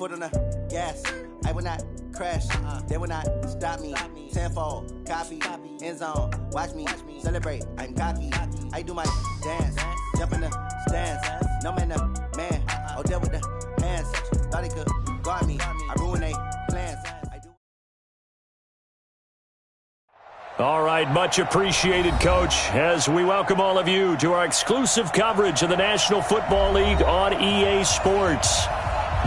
foot on the gas. I will not crash. They will not stop me. Tenfold, copy, end zone. Watch me celebrate. I'm cocky. I do my dance. Jump in the stands. No man, the man. Oh, there with the hands. Thought he could guard me. I ruin they plans. All right, much appreciated, Coach, as we welcome all of you to our exclusive coverage of the National Football League on EA Sports.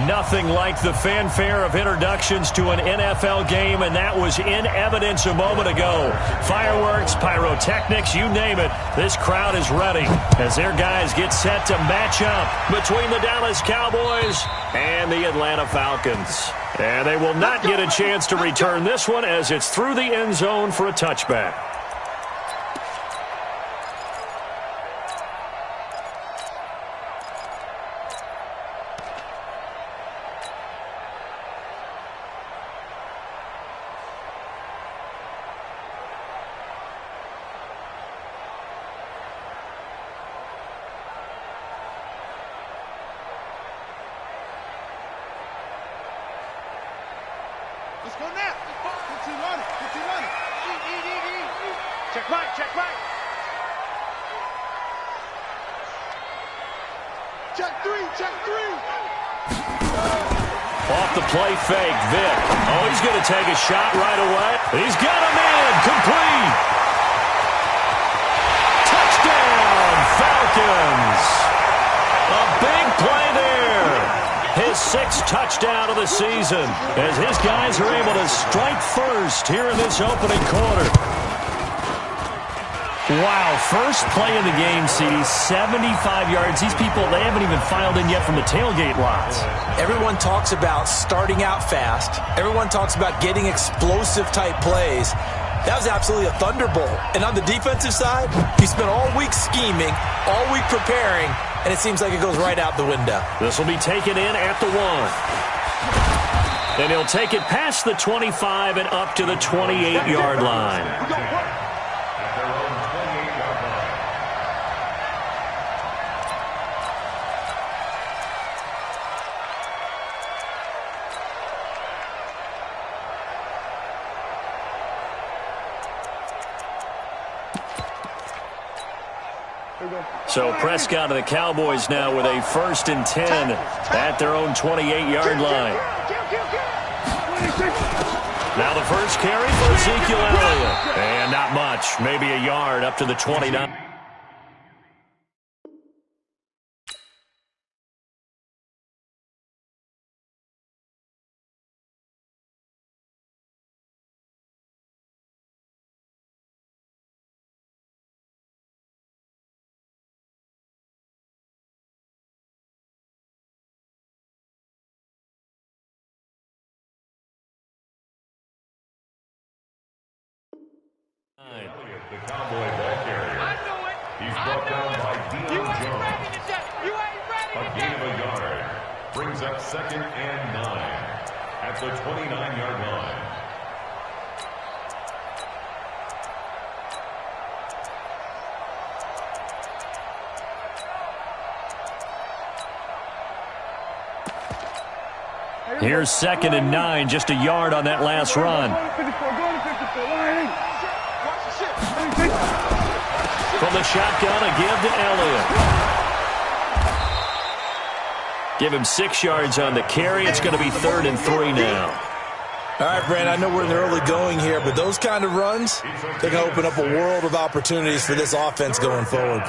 Nothing like the fanfare of introductions to an NFL game, and that was in evidence a moment ago. Fireworks, pyrotechnics, you name it, this crowd is ready as their guys get set to match up between the Dallas Cowboys and the Atlanta Falcons. And they will not get a chance to return this one as it's through the end zone for a touchback. Let's go now. Put your money. Put your money. Check right. Check right. Check three. Check three. Off the play fake, Vic. Oh, he's going to take a shot right away. He's got him in. Complete. Touchdown, Falcons. A big play there. His sixth touchdown of the season as his guys are able to strike first here in this opening quarter. Wow, first play of the game, CD, 75 yards. These people, they haven't even filed in yet from the tailgate lots. Everyone talks about starting out fast. Everyone talks about getting explosive type plays. That was absolutely a thunderbolt. And on the defensive side, he spent all week scheming, all week preparing, and it seems like it goes right out the window. This will be taken in at the 1. And he'll take it past the 25 and up to the 28-yard line. So Prescott and the Cowboys now with a 1st and 10 at their own 28-yard line. Now the first carry for Ezekiel Elliott. And not much, maybe a yard up to the 29. The Cowboy ball carrier. He's brought down by Dion Jones. A gain of a yard. Brings up 2nd and 9 at the 29-yard line. Here's 2nd and 9, just a yard on that last run. From the shotgun, a give to Elliott. Give him 6 yards on the carry. It's going to be 3rd and 3 now. All right, Brandon, I know we're in the early going here, but those kind of runs, they can open up a world of opportunities for this offense going forward.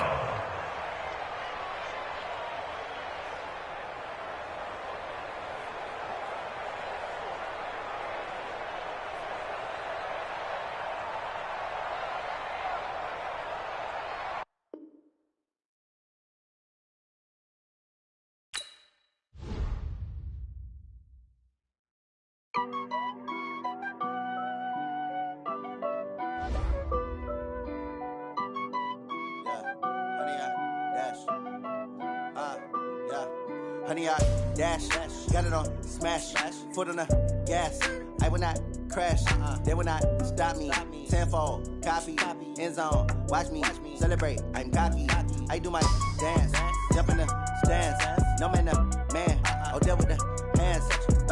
Honey, I dash, got it on smash, foot on the gas. I will not crash, they will not stop me. Tenfold, copy, end zone. Watch me celebrate. I'm cocky. I do my dance, jump in the stands. No man, the man. Oh, there with the hands.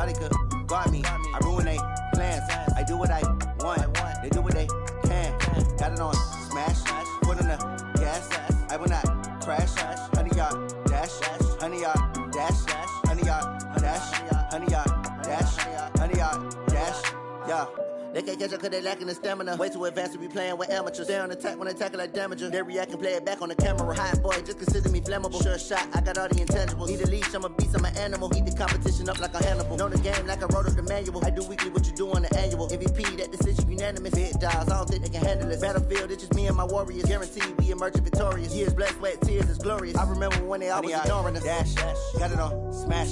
thought they could guard me. I ruin they plans. I do what I want. They do what they can. Got it on smash. Foot on the gas. I will not crash. 100-yard dash. 100-yard dash. 100-yard dash. 100-yard dash. 100-yard dash. Yeah. They can't catch up cause they lacking the stamina. Way too advanced to be playing with amateurs. Stay on attack when they tackle like damager. They react and play it back on the camera. Hot boy, just consider me flammable. Sure shot, I got all the intangibles. Need a leash, I'm a beast, I'm an animal. Eat the competition up like a Hannibal. Know the game like I wrote up the manual. I do weekly what you do on the annual. MVP, that decision unanimous. Hit dials, I don't think they can handle it. Battlefield, it's just me and my warriors. Guaranteed we emerge victorious. Years, blood, sweat, tears, is glorious. I remember when they always ignoring us. Dash, got it on smash.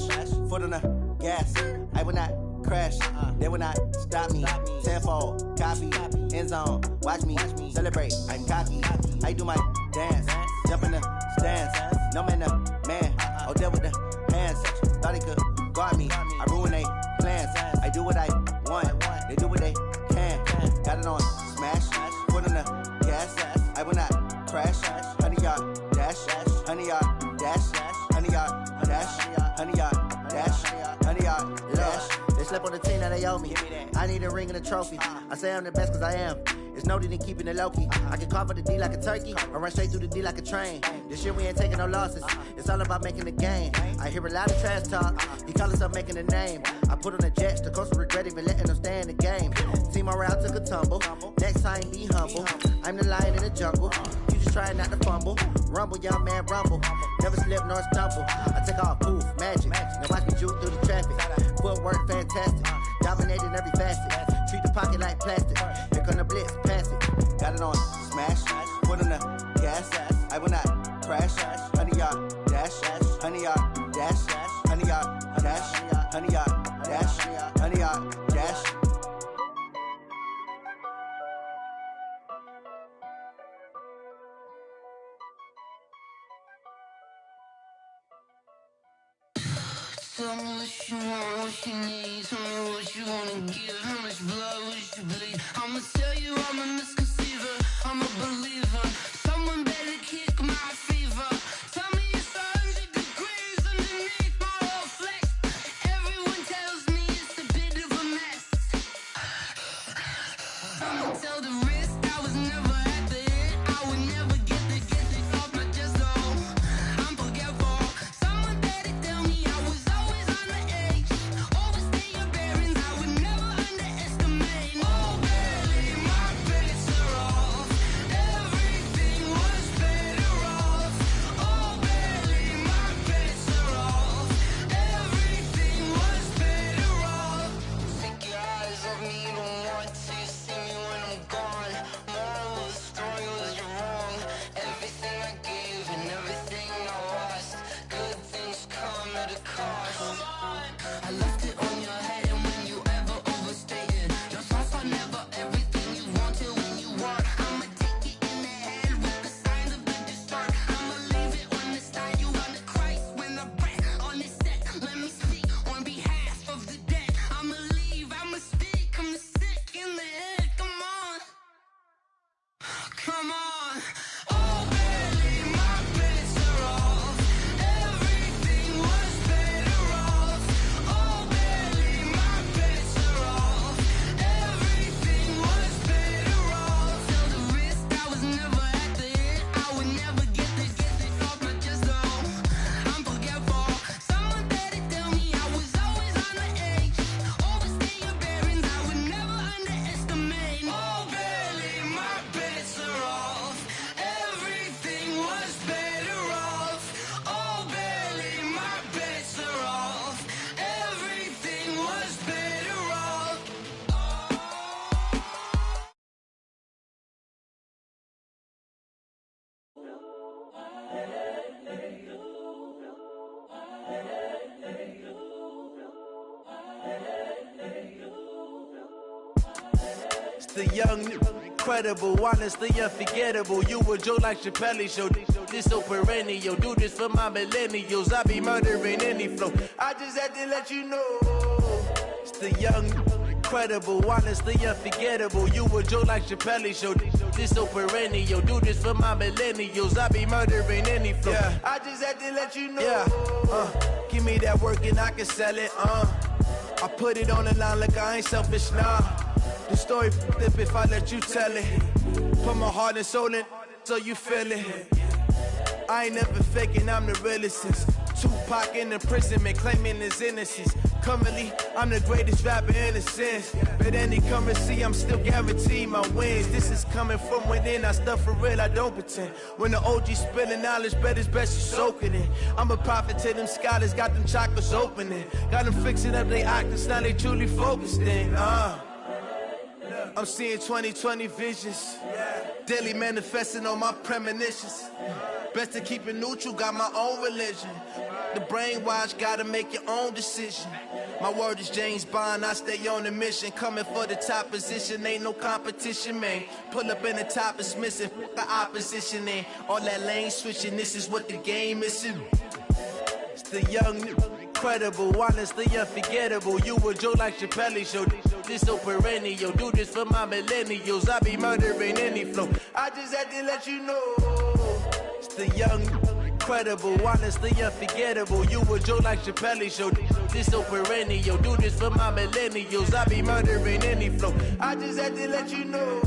Foot on the gas. I will not crash, they will not stop me. Tenfold, copy, end zone, watch me celebrate. I'm cocky, I do my dance, jump in the stands. No man, the man, oh there with the hands. Thought they could guard me. I ruin they plans. I do what I want. They do what they can. Got it on smash, foot on the gas. I will not crash. 100-yard dash, 100-yard dash, 100-yard dash, 100-yard dash, 100-yard dash. They slept on the team that they owe me. I need a ring and a trophy. I say I'm the best cause I am. It's noted in keeping it low-key. I can carve up the D like a turkey or run straight through the D like a train. This year we ain't taking no losses. It's all about making the game. I hear a lot of trash talk. He call himself making a name. I put on the Jets. The coach will regret even letting them stay in the game. Team morale took a tumble. Next time be humble. I'm the lion in the jungle. You just trying not to fumble. Rumble, young man, rumble. Never slip nor stumble. I take off, poof, magic. Now watch me juke through the traffic. Footwork fantastic. Dominating every facet. Treat the pocket like plastic. Here come the blitz, pass it. Got it on smash. Foot on the gas. I will not crash. 100-yard dash. 100-yard dash. 100-yard dash. 100-yard dash. 100-yard dash. Tell me what you want, what you need. Tell me what you wanna give. How much blood would you bleed? I'ma tell you I'm a misconceiver. I'm a believer. Someone better kick my fever. Tell me it's 100 degrees underneath my whole flesh. Everyone tells me it's a bit of a mess. I'ma tell the risk I was never at the end. I would never get it off my chest though. I'm forgetful. Someone better tell me I was always on the edge. Overstay your bearings, I would never underestimate. Oh baby, my bets are off. Everything was better off. Oh baby, my bets are off. Everything was better off. Take your eyes off me, you don't want to see me when I'm gone. Moral of the story was you're wrong. Everything I gave and everything I lost. Good things come at a cost. I left it on your head and when you ever overstated. Your thoughts are never everything you wanted when you want. I'ma take it in the head with the signs of the distort. I'ma leave it on the side. You want the Christ when I breath on this set. Let me speak on behalf of the dead. I'ma leave, I'ma speak. I'm the sick in the head. Come on. Come on. Oh baby, my bets are off. Everything was better off. Oh baby, my bets are off. Everything was better off. Tell the risk I was never at the end. I would never get it off my chest though. I'm forgetful. Someone better tell me I was always on the edge. Overstay your bearings, I would never underestimate. Oh baby, my bets are off. Everything was better off. Oh baby, my bets are off. Everything was better off. It's the young, incredible, honestly unforgettable. You a Joe like Chappelle show. This so perennial. Do this for my millennials. I be murdering any flow. I just had to let you know. It's the young, incredible, honestly unforgettable. You a Joe like Chappelle show. This so perennial. Do this for my millennials. I be murdering any flow. Yeah. I just had to let you know. Yeah. Give me that work and I can sell it. I put it on the line like I ain't selfish, nah. The story flip if I let you tell it. Put my heart and soul in so you feel it. I ain't never faking, I'm the realest since Tupac in the prison, man, claiming his innocence. Currently, I'm the greatest rapper in a sense. But any currency, I'm still guaranteed my wins. This is coming from within, I stuff for real, I don't pretend. When the OG spilling knowledge, bet it's best you soak it in. I'm a prophet to them scholars, got them chakras opening. Got them fixing up they actors, now they truly focused in. I'm seeing 2020 visions. Daily manifesting on my premonitions. Best to keep it neutral, got my own religion. The brainwash, gotta make your own decision. My word is James Bond, I stay on the mission. Coming for the top position, ain't no competition, man. Pull up in the top is missing, the opposition ain't. All that lane switching, this is what the game is. It's the young, incredible, honestly unforgettable. You a Joe like Chappelle show. This so perennial, do this for my millennials. I be murdering any flow. I just had to let you know. It's the young, incredible, honestly unforgettable. You a Joe like Chappelle show. This so perennial, do this for my millennials. I be murdering any flow. I just had to let you know.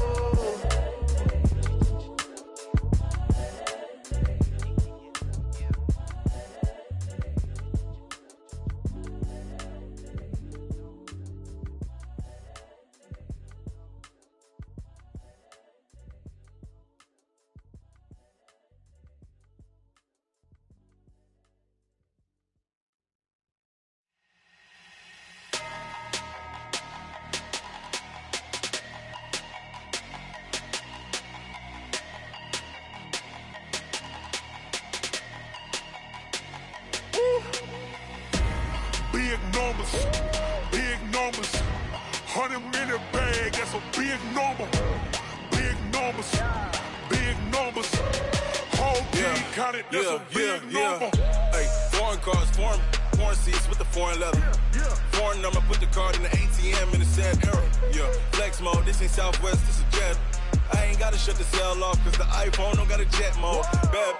Big numbers, 100-minute bag, that's a big number. Big numbers, whole team counted, that's a big number. Hey, foreign cars, foreign seats with the foreign leather. Foreign number, put the card in the ATM in the sad era. Yeah, flex mode, this ain't Southwest, this is jet. I ain't gotta shut the cell off, cause the iPhone don't got a jet mode. Bad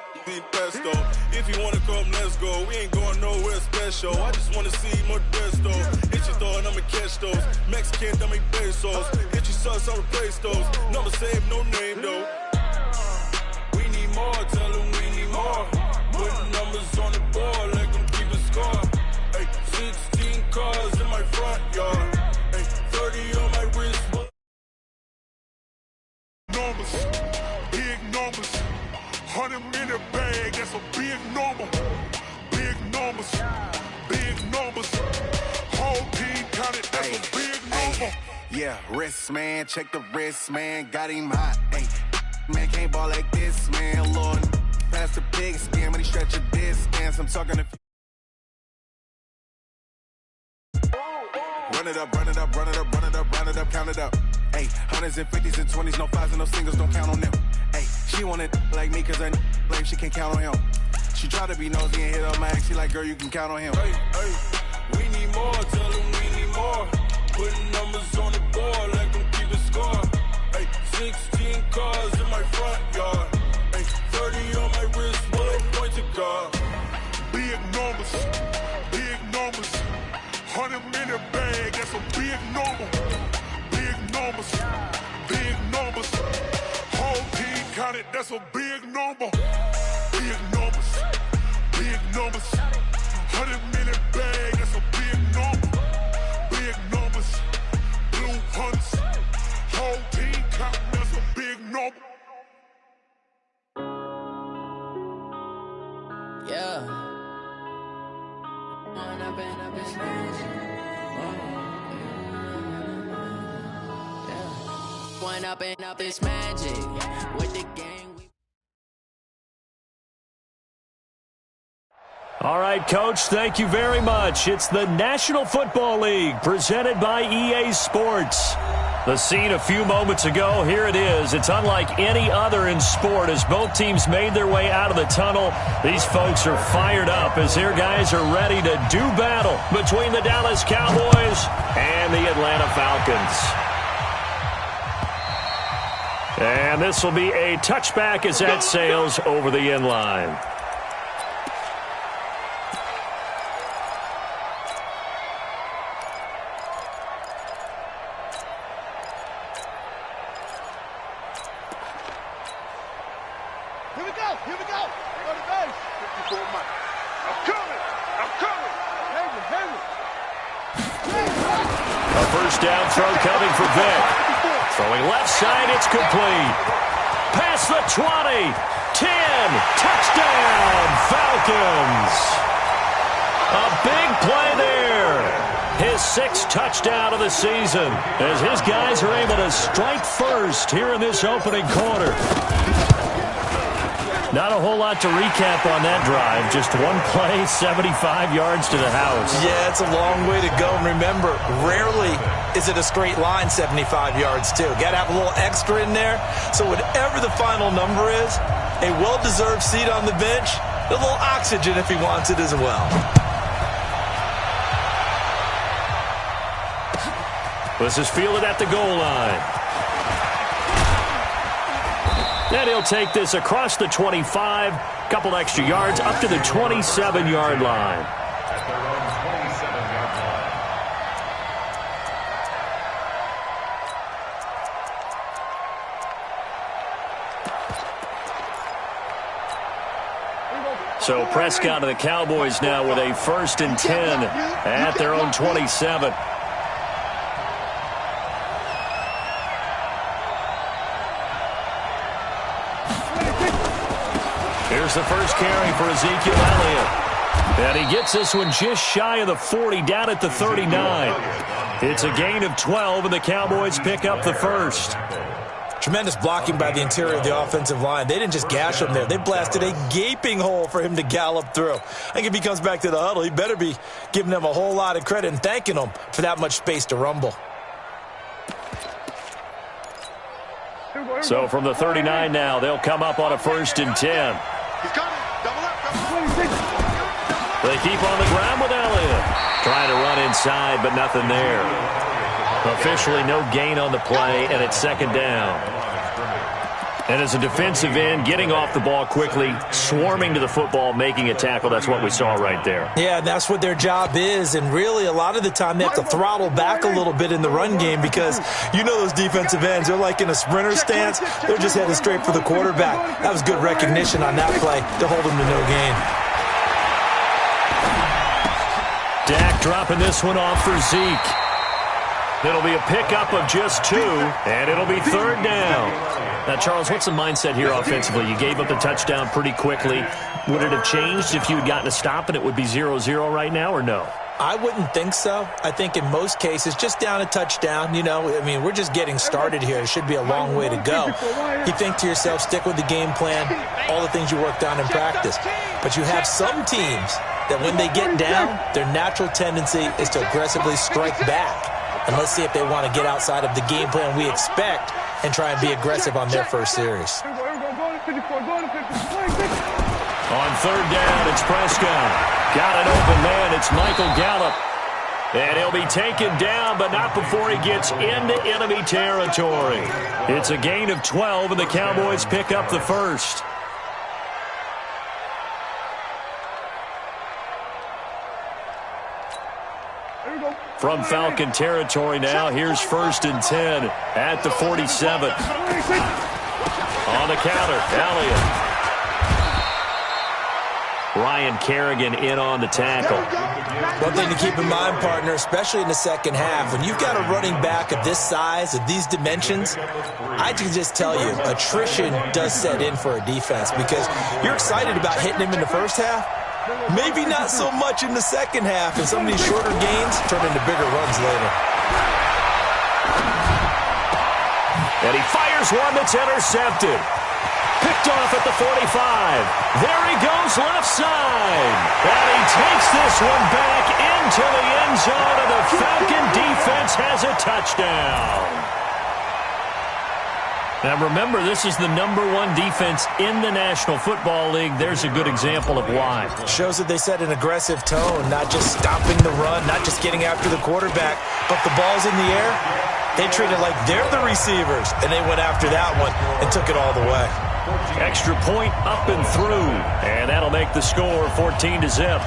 pesto. If you wanna come, let's go. We ain't going nowhere special. I just wanna see more Modesto. Hit your thought, I'ma catch those. Mexican, dummy pesos. Hit your sus, I'll replace those. Number save, no name though. We need more, tell them we need more. Putting numbers on the board, let them keep a score. Hey, 16 cars in my front yard. Hey, 30 on my wrist. Big numbers, 100-minute bag, that's a big number. Big numbers, whole team counted, that's a big number. Yeah, wrist man, check the wrist man, got him hot. Ay, man can't ball like this, man. Lord, past the big skin when he stretch a distance. I'm talking to. Run it up, count it up. Hey, hundreds and 50s and 20s, no fives and no singles, don't count on them. Hey, she want it like me, cause her blame, she can't count on him. She try to be nosy and hit up my ex, she like, girl, you can count on him. Hey, we need more, tell them we need more. Putting numbers on the board, let them keep a score. Hey, 16 cars in my front yard. Hey, 30 on my wrist, bullet point to God. Big numbers, 100-minute bag, that's a big number. Big numbers, whole team counted, that's a big number. Big numbers, 100-minute bag, that's a big number. Big numbers, blue hunts, whole team counting, that's a big number. Yeah. One up and up is magic with the gang. All right, Coach, thank you very much. It's the National Football League presented by EA Sports. The scene a few moments ago, here it is. It's unlike any other in sport as both teams made their way out of the tunnel. These folks are fired up as their guys are ready to do battle between the Dallas Cowboys and the Atlanta Falcons. And this will be a touchback as that sails over the end line. Here we go. Go to base. 54 Mike. I'm coming. A first down throw coming for Vic. Throwing left side, it's complete. Past the 20. 10. Touchdown, Falcons. A big play there. His 6th touchdown of the season as his guys are able to strike first here in this opening quarter. Not a whole lot to recap on that drive. Just one play, 75 yards to the house. Yeah, it's a long way to go. And remember, rarely is it a straight line 75 yards, too. Got to have a little extra in there. So whatever the final number is, a well-deserved seat on the bench, a little oxygen if he wants it as well. This is fielded at the goal line. And he'll take this across the 25, couple extra yards, up to the 27-yard line. At their own 27-yard line. So Prescott and the Cowboys now with a 1st and 10 at their own 27. Here's the first carry for Ezekiel Elliott. And he gets this one just shy of the 40, down at the 39. It's a gain of 12, and the Cowboys pick up the first. Tremendous blocking by the interior of the offensive line. They didn't just gash him there. They blasted a gaping hole for him to gallop through. I think if he comes back to the huddle, he better be giving them a whole lot of credit and thanking them for that much space to rumble. So from the 39 now, they'll come up on a 1st and 10. He's coming. Double up. They keep on the ground with Elliott. Trying to run inside, but nothing there. Officially no gain on the play, and it's 2nd down. And as a defensive end, getting off the ball quickly, swarming to the football, making a tackle, that's what we saw right there. Yeah, that's what their job is, and really a lot of the time they have to throttle back a little bit in the run game because you know those defensive ends, they're like in a sprinter stance. They're just heading straight for the quarterback. That was good recognition on that play to hold them to no gain. Dak dropping this one off for Zeke. It'll be a pickup of just 2, and it'll be 3rd down. Now, Charles, what's the mindset here offensively? You gave up the touchdown pretty quickly. Would it have changed if you had gotten a stop and it would be 0-0 right now, or no? I wouldn't think so. I think in most cases, just down a touchdown, we're just getting started here. It should be a long way to go. You think to yourself, stick with the game plan, all the things you worked on in practice. But you have some teams that when they get down, their natural tendency is to aggressively strike back. And let's see if they want to get outside of the game plan we expect and try and be aggressive on their first series. On 3rd down, it's Prescott. Got an open man. It's Michael Gallup. And he'll be taken down, but not before he gets into enemy territory. It's a gain of 12, and the Cowboys pick up the first. From Falcon territory now, here's 1st and 10 at the 47. On the counter, Elliott. Ryan Kerrigan in on the tackle. One thing to keep in mind, partner, especially in the second half, when you've got a running back of this size, of these dimensions, I can just tell you, attrition does set in for a defense because you're excited about hitting him in the first half. Maybe not so much in the second half, and some of these shorter gains turn into bigger runs later. And he fires one that's intercepted. Picked off at the 45. There he goes left side. And he takes this one back into the end zone, and the Falcon defense has a touchdown. Now, remember, this is the #1 defense in the National Football League. There's a good example of why. Shows that they set an aggressive tone, not just stopping the run, not just getting after the quarterback, but the ball's in the air. They treat it like they're the receivers, and they went after that one and took it all the way. Extra point up and through, and that'll make the score 14-0.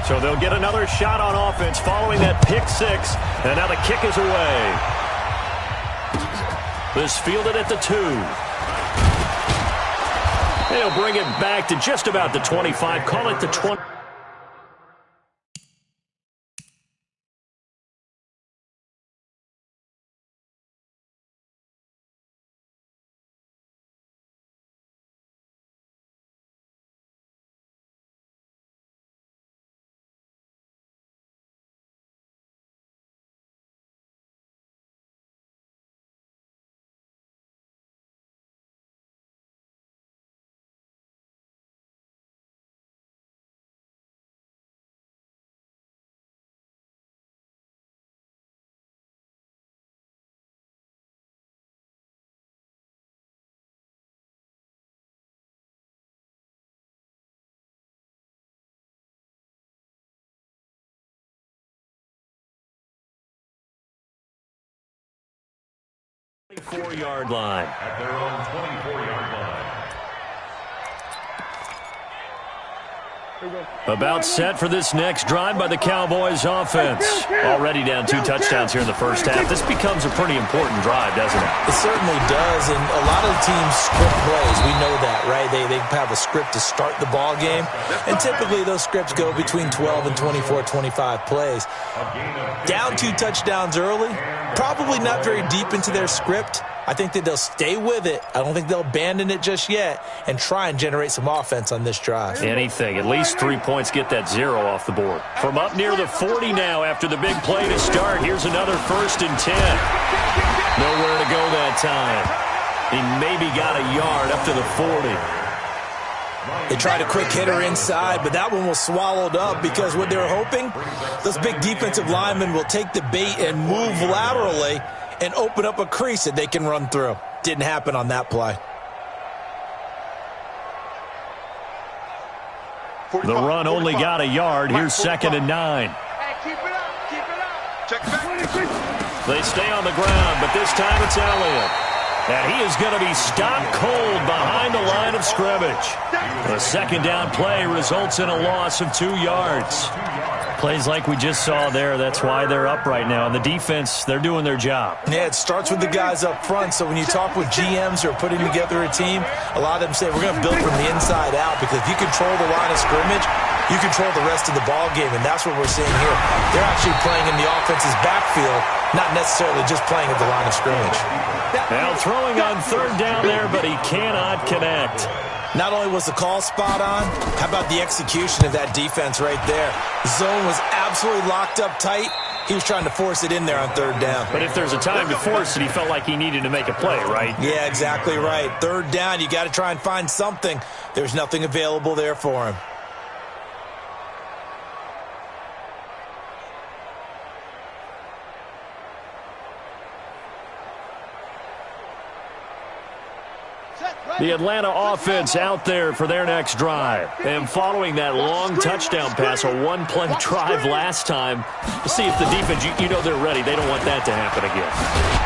So they'll get another shot on offense following that pick 6, and now the kick is away. This fielded at the 2. They'll bring it back to just about the 25. Call it the 20. Yard line. At their own 24-yard line. About set for this next drive by the Cowboys offense. Already down 2 touchdowns here in the first half. This becomes a pretty important drive, doesn't it? It certainly does, and a lot of the teams script plays. We know that, right? They have a script to start the ball game, and typically those scripts go between 12 and 24, 25 plays. Down 2 touchdowns early, probably not very deep into their script. I think that they'll stay with it. I don't think they'll abandon it just yet and try and generate some offense on this drive. Anything. At least 3 points, get that 0 off the board. From up near the 40 now after the big play to start. Here's another 1st and 10. Nowhere to go that time. He maybe got a yard up to the 40. They tried a quick hitter inside, but that one was swallowed up because what they were hoping, those big defensive linemen will take the bait and move laterally and open up a crease that they can run through. Didn't happen on that play. The run only got a yard. Here's 2nd and 9. Hey, keep it up. Keep it up. Check back. They stay on the ground, but this time it's Elliott. And he is going to be stopped cold behind the line of scrimmage. The 2nd down play results in a loss of 2 yards. Plays like we just saw there, that's why they're up right now. And the defense, they're doing their job. Yeah, it starts with the guys up front. So when you talk with GMs who are putting together a team, a lot of them say, we're going to build from the inside out, because if you control the line of scrimmage, you control the rest of the ball game, and that's what we're seeing here. They're actually playing in the offense's backfield, not necessarily just playing at the line of scrimmage. Now throwing on 3rd down there, but he cannot connect. Not only was the call spot on, how about the execution of that defense right there? Zone was absolutely locked up tight. He was trying to force it in there on 3rd down. But if there's a time to force it, he felt like he needed to make a play, right? Yeah, exactly right. 3rd down, you got to try and find something. There's nothing available there for him. The Atlanta offense out there for their next drive. And following that long touchdown pass, a 1-play drive last time, to see if the defense, you know they're ready. They don't want that to happen again.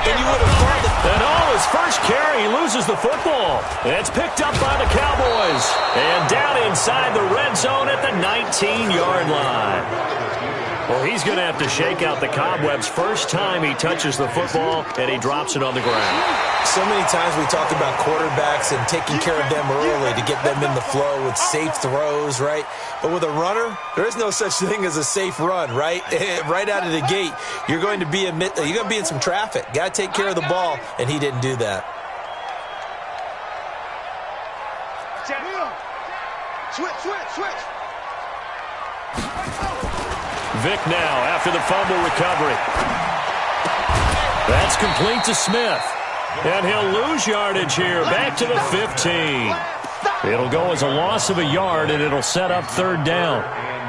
And you would have thought that. And his first carry, he loses the football. It's picked up by the Cowboys. And down inside the red zone at the 19-yard line. Well, he's going to have to shake out the cobwebs. First time he touches the football, and he drops it on the ground. So many times we talk about quarterbacks and taking care of them early to get them in the flow with safe throws, right? But with a runner, there is no such thing as a safe run, right? Right out of the gate, you're going to be in some traffic. Got to take care of the ball, and he didn't do that. Switch. Vic now after the fumble recovery. That's complete to Smith. And he'll lose yardage here, back to the 15. It'll go as a loss of a yard, and it'll set up 3rd down.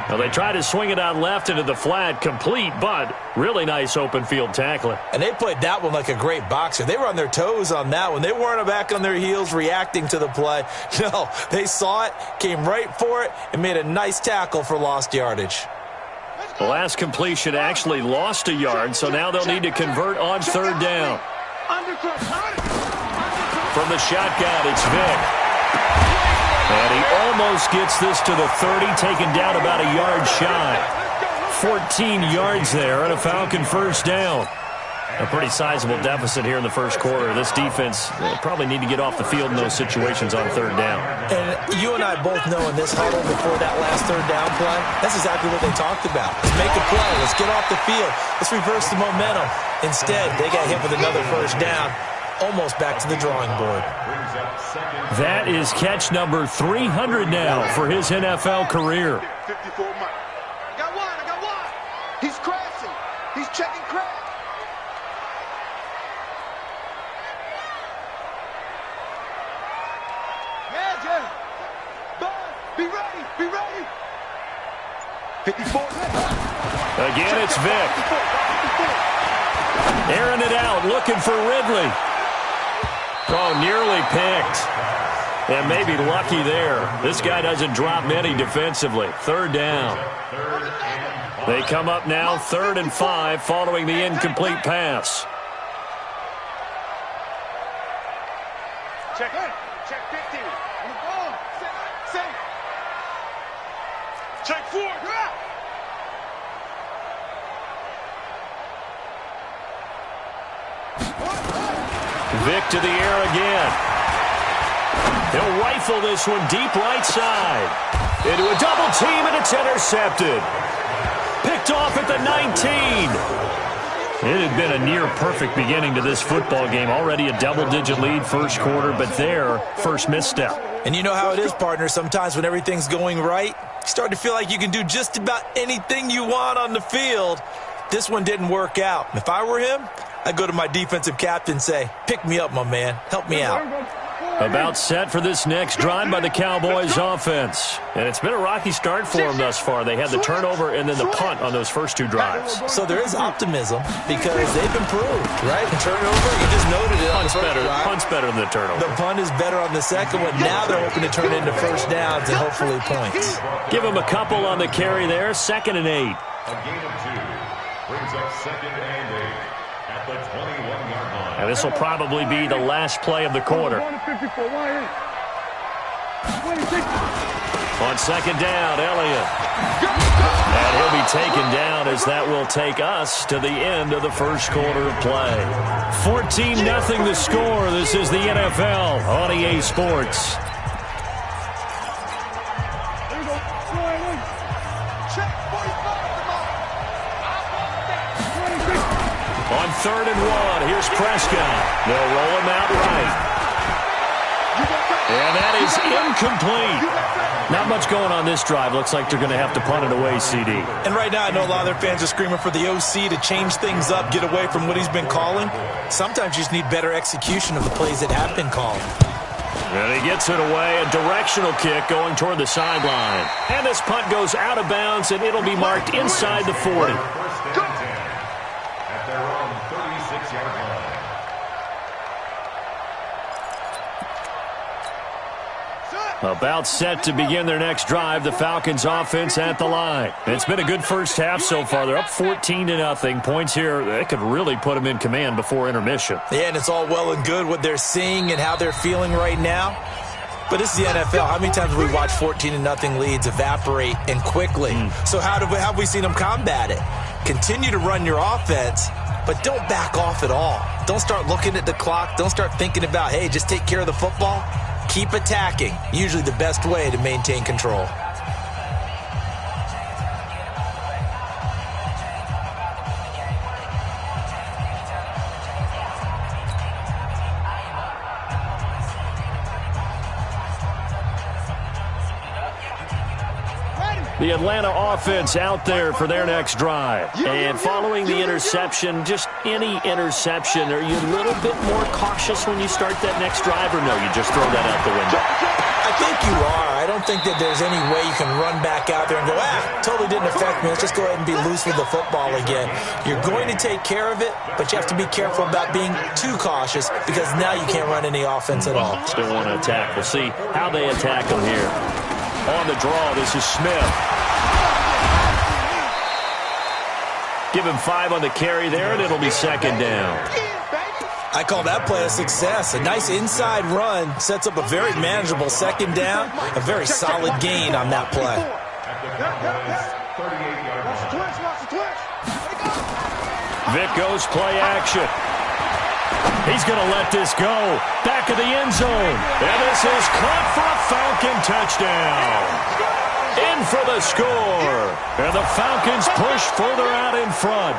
Now they try to swing it out left into the flat, complete, but really nice open field tackling. And they played that one like a great boxer. They were on their toes on that one. They weren't back on their heels reacting to the play. No, they saw it, came right for it, and made a nice tackle for lost yardage. The last completion actually lost a yard, so now they'll need to convert on 3rd down. From the shotgun, it's Vic. And he almost gets this to the 30, taken down about a yard shy. 14 yards there and a Falcon first down. A pretty sizable deficit here in the first quarter. This defense probably need to get off the field in those situations on third down. And you and I both know in this huddle before that last third down play, that's exactly what they talked about. Let's make a play. Let's get off the field. Let's reverse the momentum. Instead, they got hit with another first down, almost back to the drawing board. That is catch number 300 now for his NFL career. 54 Mike. I got one. He's crashing. He's checking crash. Yeah. Be ready. 54. Again, it's Vic. Airing it out, looking for Ridley. Oh, nearly picked. And maybe lucky there. This guy doesn't drop many defensively. Third down. They come up now 3rd and 5 following the incomplete pass. Check 50. Safe. Check 4. Vic to the air again. He'll rifle this one deep right side. Into a double team, and it's intercepted. Picked off at the 19. It had been a near-perfect beginning to this football game. Already a double-digit lead first quarter, but their first misstep. And you know how it is, partner. Sometimes when everything's going right, you start to feel like you can do just about anything you want on the field. This one didn't work out. If I were him, I'd go to my defensive captain and say, pick me up, my man. Help me out. About set for this next drive by the Cowboys offense. And it's been a rocky start for them thus far. They had the turnover and then the punt on those first 2 drives. So there is optimism because they've improved, right? The turnover, you just noted it. Punt's better than the turnover. The punt is better on the second one. Now they're hoping to turn it into first downs and hopefully points. Give them a couple on the carry there. 2nd and 8. A gain of 2 brings up 2nd and 8 at the 21-yard line. And this will probably be the last play of the quarter. On 2nd down, Elliott. And he'll be taken down as that will take us to the end of the first quarter of play. 14-0 the score. This is the NFL on EA Sports. On 3rd and 1, here's Prescott. They'll roll him out right. And that is incomplete. Not much going on this drive. Looks like they're going to have to punt it away, CD. And right now, I know a lot of their fans are screaming for the OC to change things up, get away from what he's been calling. Sometimes you just need better execution of the plays that have been called. And he gets it away. A directional kick going toward the sideline. And this punt goes out of bounds, and it'll be marked inside the 40. At their own 36-yard line. About set to begin their next drive. The Falcons offense at the line. It's been a good first half so far. They're up 14-0. Points here, they could really put them in command before intermission. Yeah, and it's all well and good what they're seeing and how they're feeling right now. But this is the NFL. How many times have we watched 14-0 leads evaporate and quickly? So how have we seen them combat it? Continue to run your offense, but don't back off at all. Don't start looking at the clock. Don't start thinking about, hey, just take care of the football. Keep attacking. Usually the best way to maintain control. The Atlanta offense out there for their next drive. And following the interception, just any interception, are you a little bit more cautious when you start that next drive, or no, you just throw that out the window? I think you are. I don't think that there's any way you can run back out there and go, totally didn't affect me. Let's just go ahead and be loose with the football again. You're going to take care of it, but you have to be careful about being too cautious because now you can't run any offense at all. Still want to attack. We'll see how they attack them here. On the draw, this is Smith. Give him 5 on the carry there, and it'll be 2nd down. I call that play a success. A nice inside run sets up a very manageable 2nd down. A very solid gain on that play. Vic goes play action. He's going to let this go. Back of the end zone. And this is caught for a Falcon touchdown. In for the score. And the Falcons push further out in front.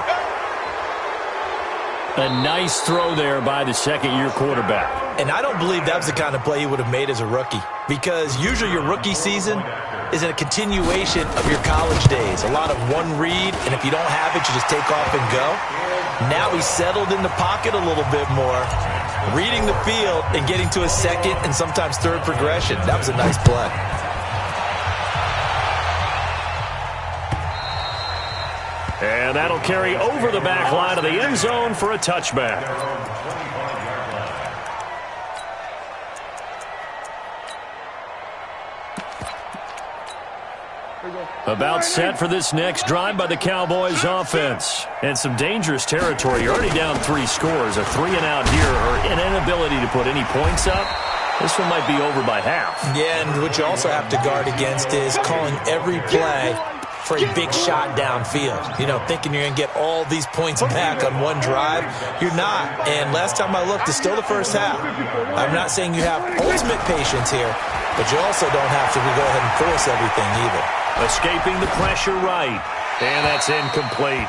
A nice throw there by the second-year quarterback. And I don't believe that was the kind of play he would have made as a rookie, because usually your rookie season is a continuation of your college days. A lot of one read, and if you don't have it, you just take off and go. Now he's settled in the pocket a little bit more, reading the field and getting to a second and sometimes third progression. That was a nice play. And that'll carry over the back line of the end zone for a touchback. About set for this next drive by the Cowboys offense. And some dangerous territory. You're already down 3 scores. A 3-and-out here, or an inability to put any points up. This one might be over by half. Yeah, and what you also have to guard against is calling every play for a big shot downfield. You know, thinking you're going to get all these points back on one drive. You're not. And last time I looked, it's still the first half. I'm not saying you have ultimate patience here, but you also don't have to go ahead and force everything either. Escaping the pressure right. And that's incomplete.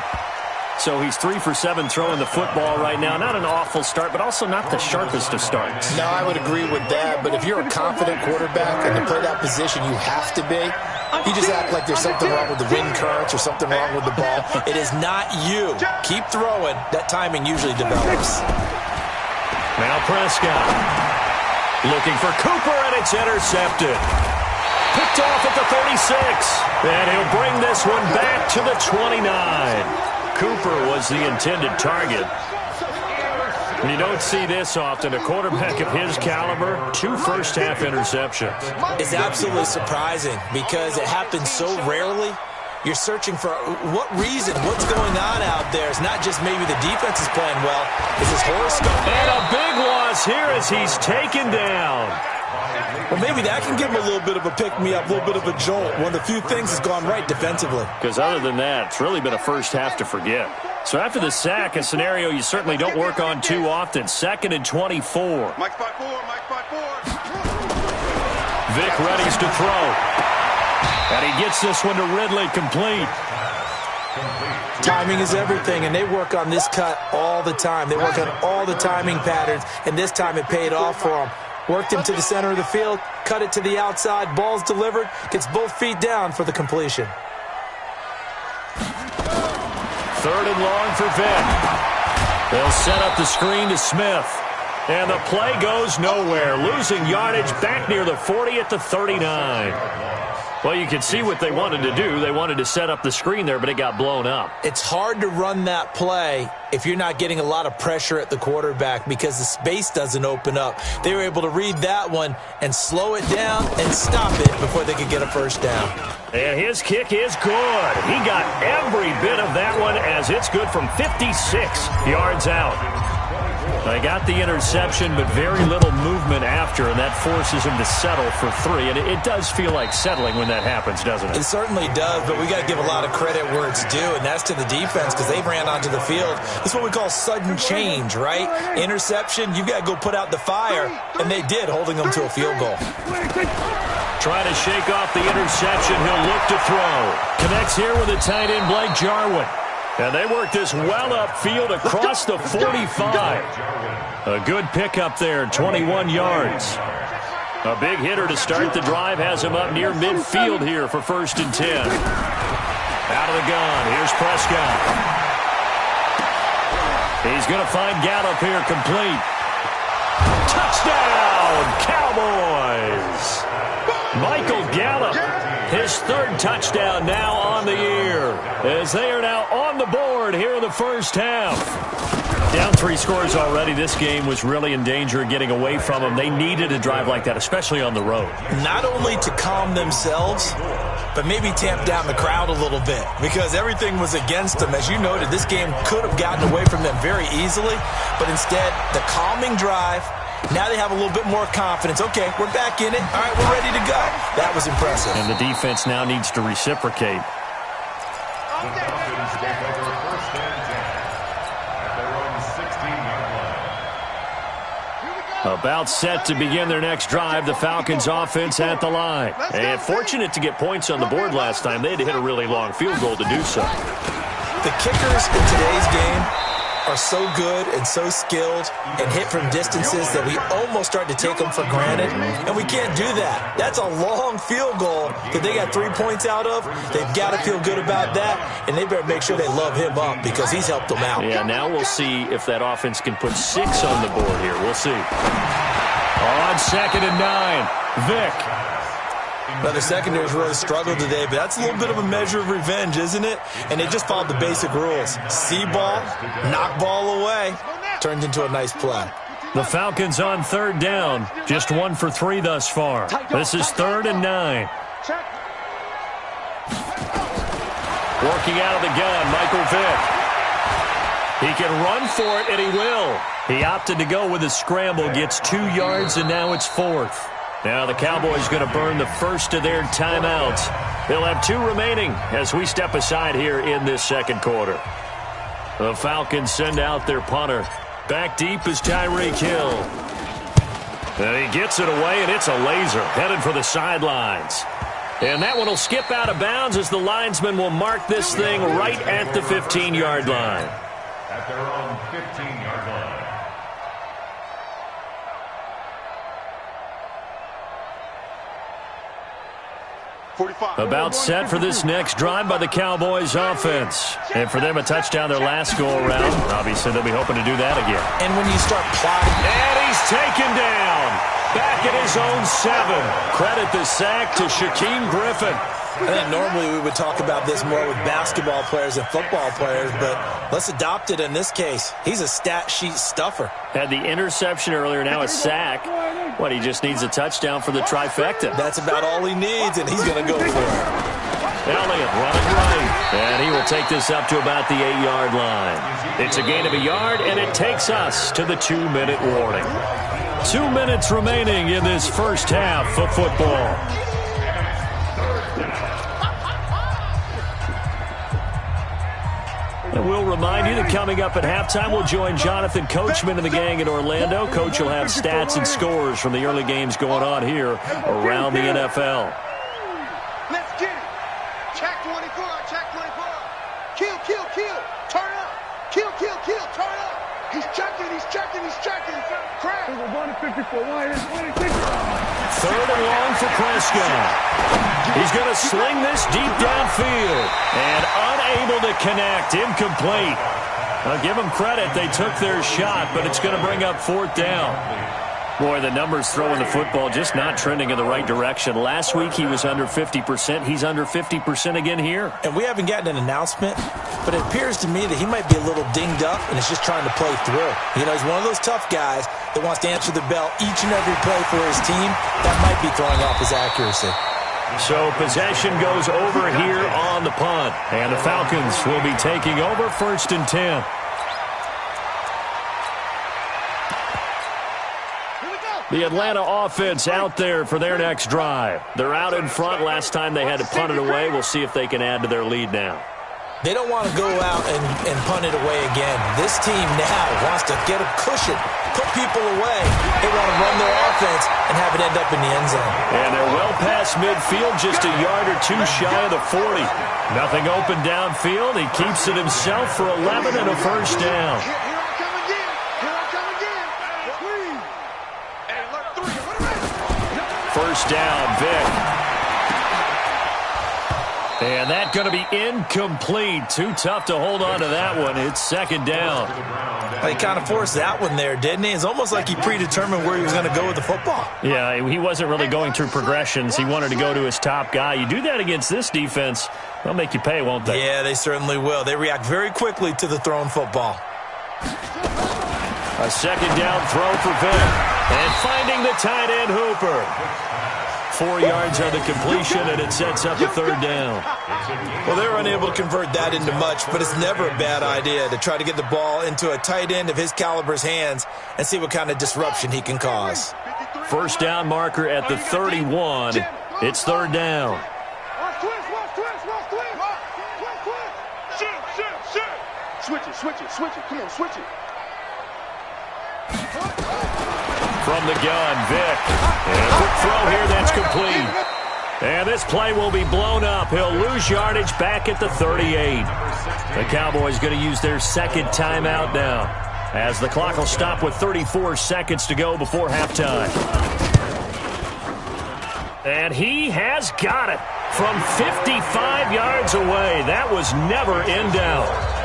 So he's 3 for 7 throwing the football right now. Not an awful start, but also not the sharpest of starts. No, I would agree with that. But if you're a confident quarterback and to play that position, you have to be. You just act like there's something wrong with the wind currents or something wrong with the ball. It is not you. Keep throwing. That timing usually develops. Now Prescott looking for Cooper, and it's intercepted. Picked off at the 36. And he'll bring this one back to the 29. Cooper was the intended target. You don't see this often. A quarterback of his caliber, 2 first-half interceptions. It's absolutely surprising because it happens so rarely. You're searching for what reason, what's going on out there. It's not just maybe the defense is playing well. It's his horoscope. And a big loss here as he's taken down. Well, maybe that can give him a little bit of a pick-me-up, a little bit of a jolt. One of the few things that's gone right defensively. Because other than that, it's really been a first half to forget. So after the sack, a scenario you certainly don't work on too often. 2nd and 24. Mike 5-4, Mike 5-4. Vic readies to throw. And he gets this one to Ridley, complete. Timing is everything, and they work on this cut all the time. They work on all the timing patterns, and this time it paid off for them. Worked him to the center of the field, cut it to the outside, ball's delivered, gets both feet down for the completion. 3rd and long for Vic. They'll set up the screen to Smith. And the play goes nowhere, losing yardage back near the 40 at the 39. Well, you can see what they wanted to do. They wanted to set up the screen there, but it got blown up. It's hard to run that play if you're not getting a lot of pressure at the quarterback because the space doesn't open up. They were able to read that one and slow it down and stop it before they could get a first down. And his kick is good. He got every bit of that one as it's good from 56 yards out. They got the interception, but very little movement after, and that forces him to settle for 3. And it does feel like settling when that happens, doesn't it? It certainly does, but we got to give a lot of credit where it's due, and that's to the defense because they ran onto the field. This is what we call sudden change, right? Interception, you got to go put out the fire, and they did, holding them to a field goal. Trying to shake off the interception. He'll look to throw. Connects here with the tight end, Blake Jarwin. And they work this well upfield across the 45. A good pickup there, 21 yards. A big hitter to start the drive has him up near midfield here for 1st and 10. Out of the gun, here's Prescott. He's going to find Gallup here, complete. Touchdown, Cowboys! Michael Gallup, his 3rd touchdown now on the year, as they are now on the board here in the first half. Down 3 scores already. This game was really in danger of getting away from them. They needed a drive like that, especially on the road. Not only to calm themselves, but maybe tamp down the crowd a little bit because everything was against them. As you noted, this game could have gotten away from them very easily, but instead, the calming drive. Now they have a little bit more confidence. Okay, we're back in it. All right, we're ready to go. That was impressive. And the defense now needs to reciprocate. About set to begin their next drive, the Falcons offense at the line. And fortunate to get points on the board last time. They had to hit a really long field goal to do so. The kickers in today's game are so good and so skilled and hit from distances that we almost start to take them for granted, and we can't do that. That's a long field goal that they got 3 points out of. They've got to feel good about that, and they better make sure they love him up because he's helped them out. Yeah, now we'll see if that offense can put 6 on the board here. We'll see. On 2nd and 9, Vic. Now, the secondary's really struggled today, but that's a little bit of a measure of revenge, isn't it? And they just followed the basic rules. See ball, knock ball away. Turned into a nice play. The Falcons on 3rd down. Just 1 for 3 thus far. This is 3rd and 9. Working out of the gun, Michael Vick. He can run for it, and he will. He opted to go with a scramble, gets 2 yards, and now it's 4th. Now the Cowboys going to burn the first of their timeouts. They'll have 2 remaining as we step aside here in this 2nd quarter. The Falcons send out their punter. Back deep is Tyreek Hill. And he gets it away, and it's a laser headed for the sidelines. And that one will skip out of bounds as the linesman will mark this thing right at the 15-yard line. At their own 15-yard line. About set for this next drive by the Cowboys offense. And for them, a touchdown their last go-around. Obviously, they'll be hoping to do that again. And when you start plotting... And he's taken down. Back at his own 7. Credit the sack to Shaquem Griffin. I think normally we would talk about this more with basketball players and football players, but let's adopt it in this case. He's a stat sheet stuffer. Had the interception earlier, now a sack. What, he just needs a touchdown for the trifecta. That's about all he needs, and he's going to go for it. Elliott running right, and he will take this up to about the 8-yard line. It's a gain of a yard, and it takes us to the 2-minute warning. 2 minutes remaining in this first half of football. And we'll remind you that coming up at halftime, we'll join Jonathan Coachman and the gang in Orlando. Coach will have stats and scores from the early games going on here around the NFL. Let's get it. Check 24, check 24. Kill, kill, kill. Turn up. Kill, kill, kill. Turn up. He's checking, he's checking, he's checking. Crack. 154, 154. 3rd and long for Prescott. He's going to sling this deep downfield. And unable to connect. Incomplete. I'll give them credit. They took their shot, but it's going to bring up 4th down. Boy, the numbers throwing the football just not trending in the right direction. Last week he was under 50%. He's under 50% again here. And we haven't gotten an announcement, but it appears to me that he might be a little dinged up and is just trying to play through. You know, he's one of those tough guys that wants to answer the bell each and every play for his team. That might be throwing off his accuracy. So possession goes over here on the punt. And the Falcons will be taking over 1st and 10. The Atlanta offense out there for their next drive. They're out in front. Last time they had to punt it away. We'll see if they can add to their lead now. They don't want to go out and punt it away again. This team now wants to get a cushion, put people away. They want to run their offense and have it end up in the end zone. And they're well past midfield, just a yard or 2 shy of the 40. Nothing open downfield. He keeps it himself for 11 and a 1st down. First down, Vic. And that's going to be incomplete. Too tough to hold on to that one. It's 2nd down. He kind of forced that one there, didn't he? It's almost like he predetermined where he was going to go with the football. Yeah, he wasn't really going through progressions. He wanted to go to his top guy. You do that against this defense, they'll make you pay, won't they? Yeah, they certainly will. They react very quickly to the thrown football. A 2nd down throw for Vic. And finding the tight end Hooper. 4 yards on the completion, and it sets up a 3rd down. Well, they were unable to convert that into much, but it's never a bad idea to try to get the ball into a tight end of his caliber's hands and see what kind of disruption he can cause. First down marker at the 31. It's 3rd down. Switch it, switch it, switch it. Come on, switch it. From the gun, Vic. And a quick throw here, that's complete. And this play will be blown up. He'll lose yardage back at the 38. The Cowboys going to use their second timeout now, as the clock will stop with 34 seconds to go before halftime. And he has got it from 55 yards away. That was never in doubt.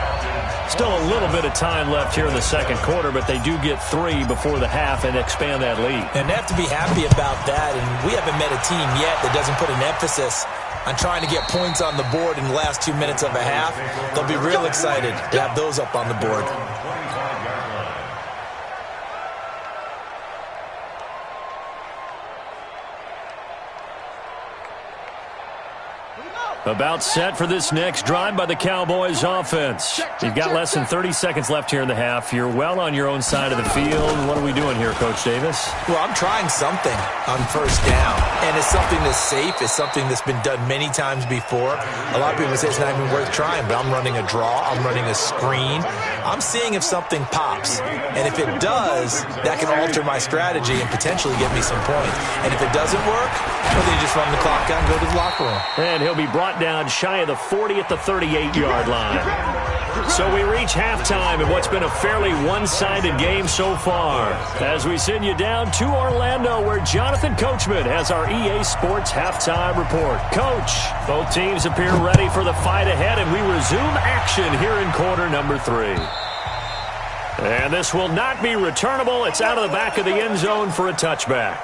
Still a little bit of time left here in the second quarter, but they do get 3 before the half and expand that lead. And they have to be happy about that, and we haven't met a team yet that doesn't put an emphasis on trying to get points on the board in the last 2 minutes of a half. They'll be real excited to have those up on the board. About set for this next drive by the Cowboys offense. You've got less than 30 seconds left here in the half. You're well on your own side of the field. What are we doing here, Coach Davis? Well, I'm trying something on first down, and it's something that's safe. It's something that's been done many times before. A lot of people say it's not even worth trying, but I'm running a draw. I'm running a screen. I'm seeing if something pops, and if it does, that can alter my strategy and potentially get me some points. And if it doesn't work, well, then you just run the clock out and go to the locker room. And he'll be brought down shy of the 40 at the 38-yard line. So we reach halftime in what's been a fairly one-sided game so far, as we send you down to Orlando, where Jonathan Coachman has our EA Sports halftime report. Coach, both teams appear ready for the fight ahead, and we resume action here in quarter number 3. And this will not be returnable. It's out of the back of the end zone for a touchback.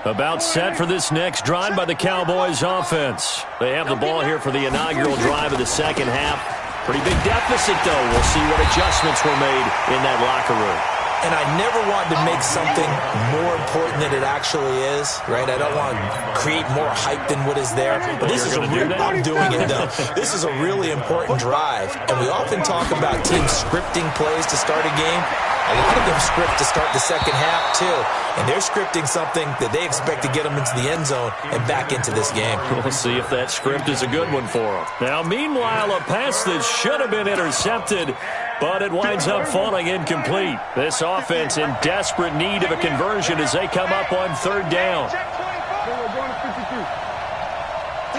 About set for this next drive by the Cowboys offense. They have the ball here for the inaugural drive of the second half. Pretty big deficit, though. We'll see what adjustments were made in that locker room. And I never want to make something more important than it actually is, right? I don't want to create more hype than what is there. But this is a real, I'm doing it, though. This is a really important drive. And we often talk about teams scripting plays to start a game. A lot of them script to start the second half, too. And they're scripting something that they expect to get them into the end zone and back into this game. We'll see if that script is a good one for them. Now, meanwhile, a pass that should have been intercepted, but it winds up falling incomplete. This offense in desperate need of a conversion as they come up on third down. We're going to 52.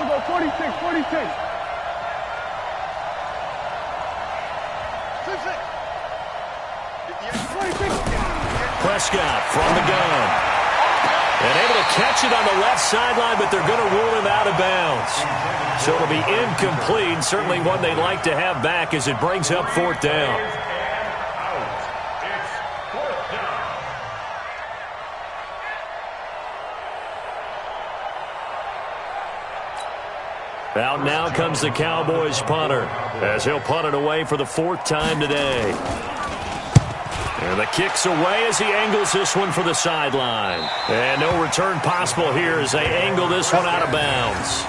We're going 46, 46. Prescott from the gun. And able to catch it on the left sideline, but they're going to rule him out of bounds. So it'll be incomplete. Certainly one they'd like to have back as it brings up fourth down. Out now comes the Cowboys punter, as he'll punt it away for the 4th time today. And the kick's away as he angles this one for the sideline. And no return possible here as they angle this one out of bounds.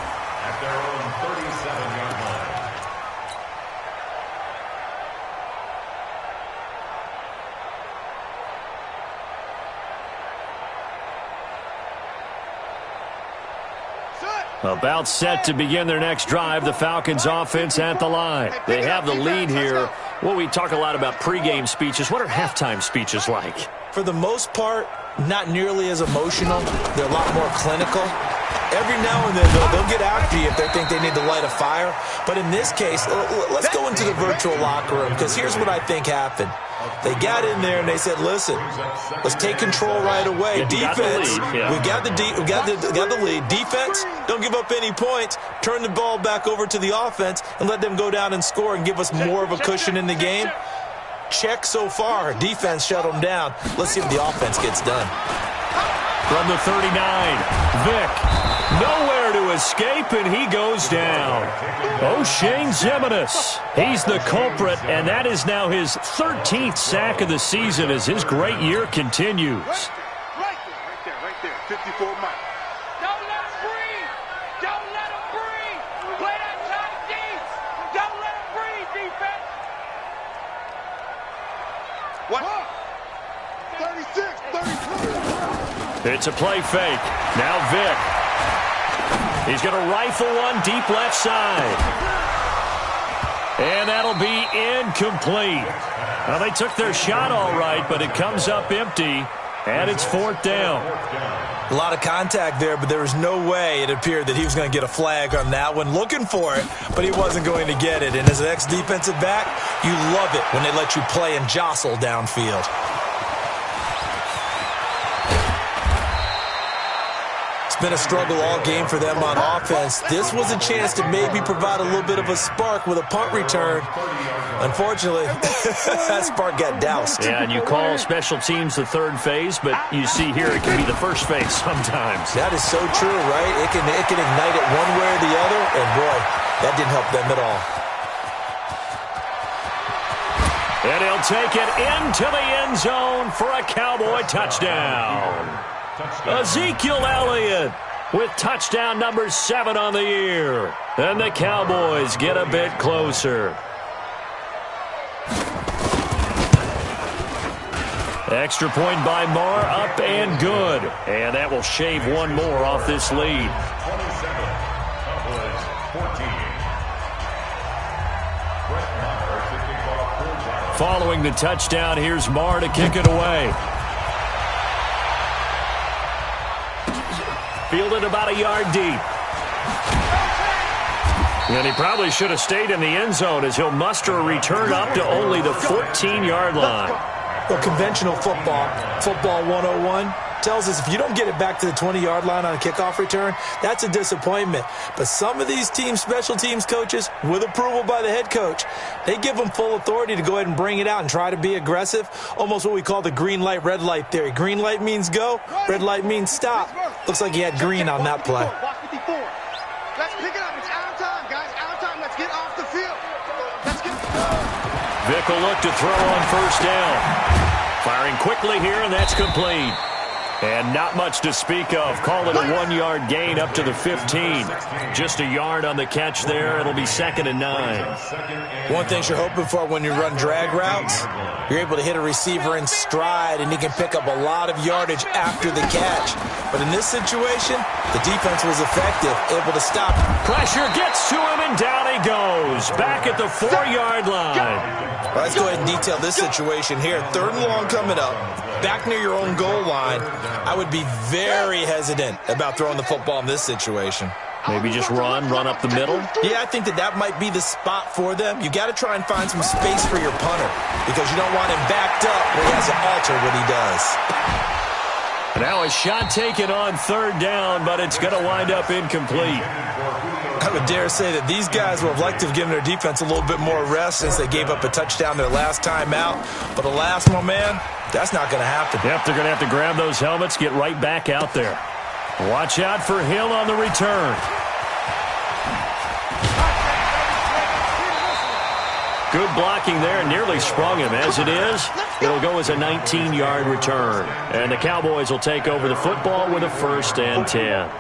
At their own 37-yard line. About set to begin their next drive, the Falcons offense at the line. They have the lead here. Well, we talk a lot about pregame speeches. What are halftime speeches like? For the most part, not nearly as emotional. They're a lot more clinical. Every now and then, they'll get after you if they think they need to light a fire. But in this case, let's go into the virtual locker room, because here's what I think happened. They got in there and they said, listen, let's take control right away. Defense, we got the lead. Defense, don't give up any points. Turn the ball back over to the offense and let them go down and score and give us more of a cushion in the game. Check so far. Defense shut them down. Let's see if the offense gets done. From the 39, Vic, nowhere to escape, and he goes down. O'Shane Ximines, he's the culprit, and that is now his 13th sack of the season as his great year continues. Right there. 54 miles. Don't let him breathe. Don't let him breathe. Play that top deep. Don't let him breathe, defense. What? 36, 32. It's a play fake. Now Vic. He's going to rifle one deep left side. And that'll be incomplete. Well, they took their shot all right, but it comes up empty, and it's 4th down. A lot of contact there, but there was no way it appeared that he was going to get a flag on that one. Looking for it, but he wasn't going to get it. And as an ex-defensive back, you love it when they let you play and jostle downfield. It's been a struggle all game for them on offense. This was a chance to maybe provide a little bit of a spark with a punt return. Unfortunately, that spark got doused. Yeah, and you call special teams the third phase, but you see here it can be the first phase sometimes. That is so true, right? It can ignite it one way or the other, and boy, that didn't help them at all. And he'll take it into the end zone for a Cowboy touchdown. Ezekiel Elliott with touchdown number 7 on the year. And the Cowboys get a bit closer. Extra point by Marr, up and good. And that will shave one more off this lead. 27, following the touchdown, here's Marr to kick it away. Fielded about a yard deep. And he probably should have stayed in the end zone as he'll muster a return up to only the 14-yard line. Well, conventional football 101, tells us if you don't get it back to the 20-yard line on a kickoff return, that's a disappointment. But some of these special teams coaches, with approval by the head coach, they give them full authority to go ahead and bring it out and try to be aggressive, almost what we call the green light, red light theory. Green light means go, red light means stop. Looks like he had green on that play. Let's pick it up. It's out of time, guys. Out of time. Let's get off the field. Let's get... Vic will look to throw on first down. Firing quickly here, and that's complete. And not much to speak of. Call it a 1-yard gain up to the 15. Just a yard on the catch there. It'll be 2nd and 9. One thing you're hoping for when you run drag routes, you're able to hit a receiver in stride, and he can pick up a lot of yardage after the catch. But in this situation, the defense was effective, able to stop. Pressure gets to him, and down he goes. Back at the 4-yard line. Well, let's go ahead and detail this situation here. 3rd and long coming up. Back near your own goal line. I would be very hesitant about throwing the football in this situation. Maybe just run up the middle? Yeah, I think that might be the spot for them. You got to try and find some space for your punter because you don't want him backed up where he has to alter what he does. Now a shot taken on 3rd down, but it's going to wind up incomplete. I would dare say that these guys would have liked to have given their defense a little bit more rest since they gave up a touchdown their last time out. But alas, my man, that's not going to happen. Yep, they're going to have to grab those helmets, get right back out there. Watch out for Hill on the return. Good blocking there, nearly sprung him. As it is, it'll go as a 19-yard return. And the Cowboys will take over the football with a 1st and 10.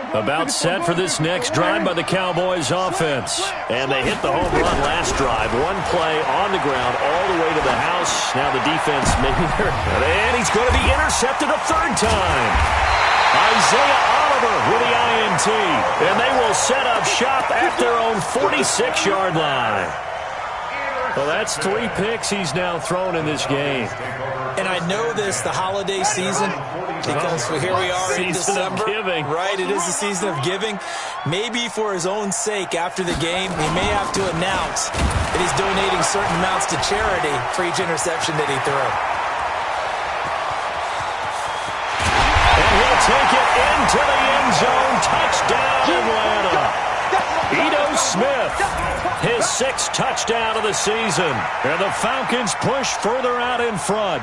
About set for this next drive by the Cowboys offense. And they hit the home run last drive. One play on the ground all the way to the house. Now the defense maybe there. And he's going to be intercepted a 3rd time. Isaiah Oliver with the INT. And they will set up shop at their own 46-yard line. Well, that's 3 picks he's now thrown in this game. And I know this, the holiday season, because here we are in December. Right, it is the season of giving. Maybe for his own sake, after the game, he may have to announce that he's donating certain amounts to charity for each interception that he threw. And he'll take it into the end zone. Touchdown, Atlanta. Ito Smith, his 6th touchdown of the season. And the Falcons push further out in front.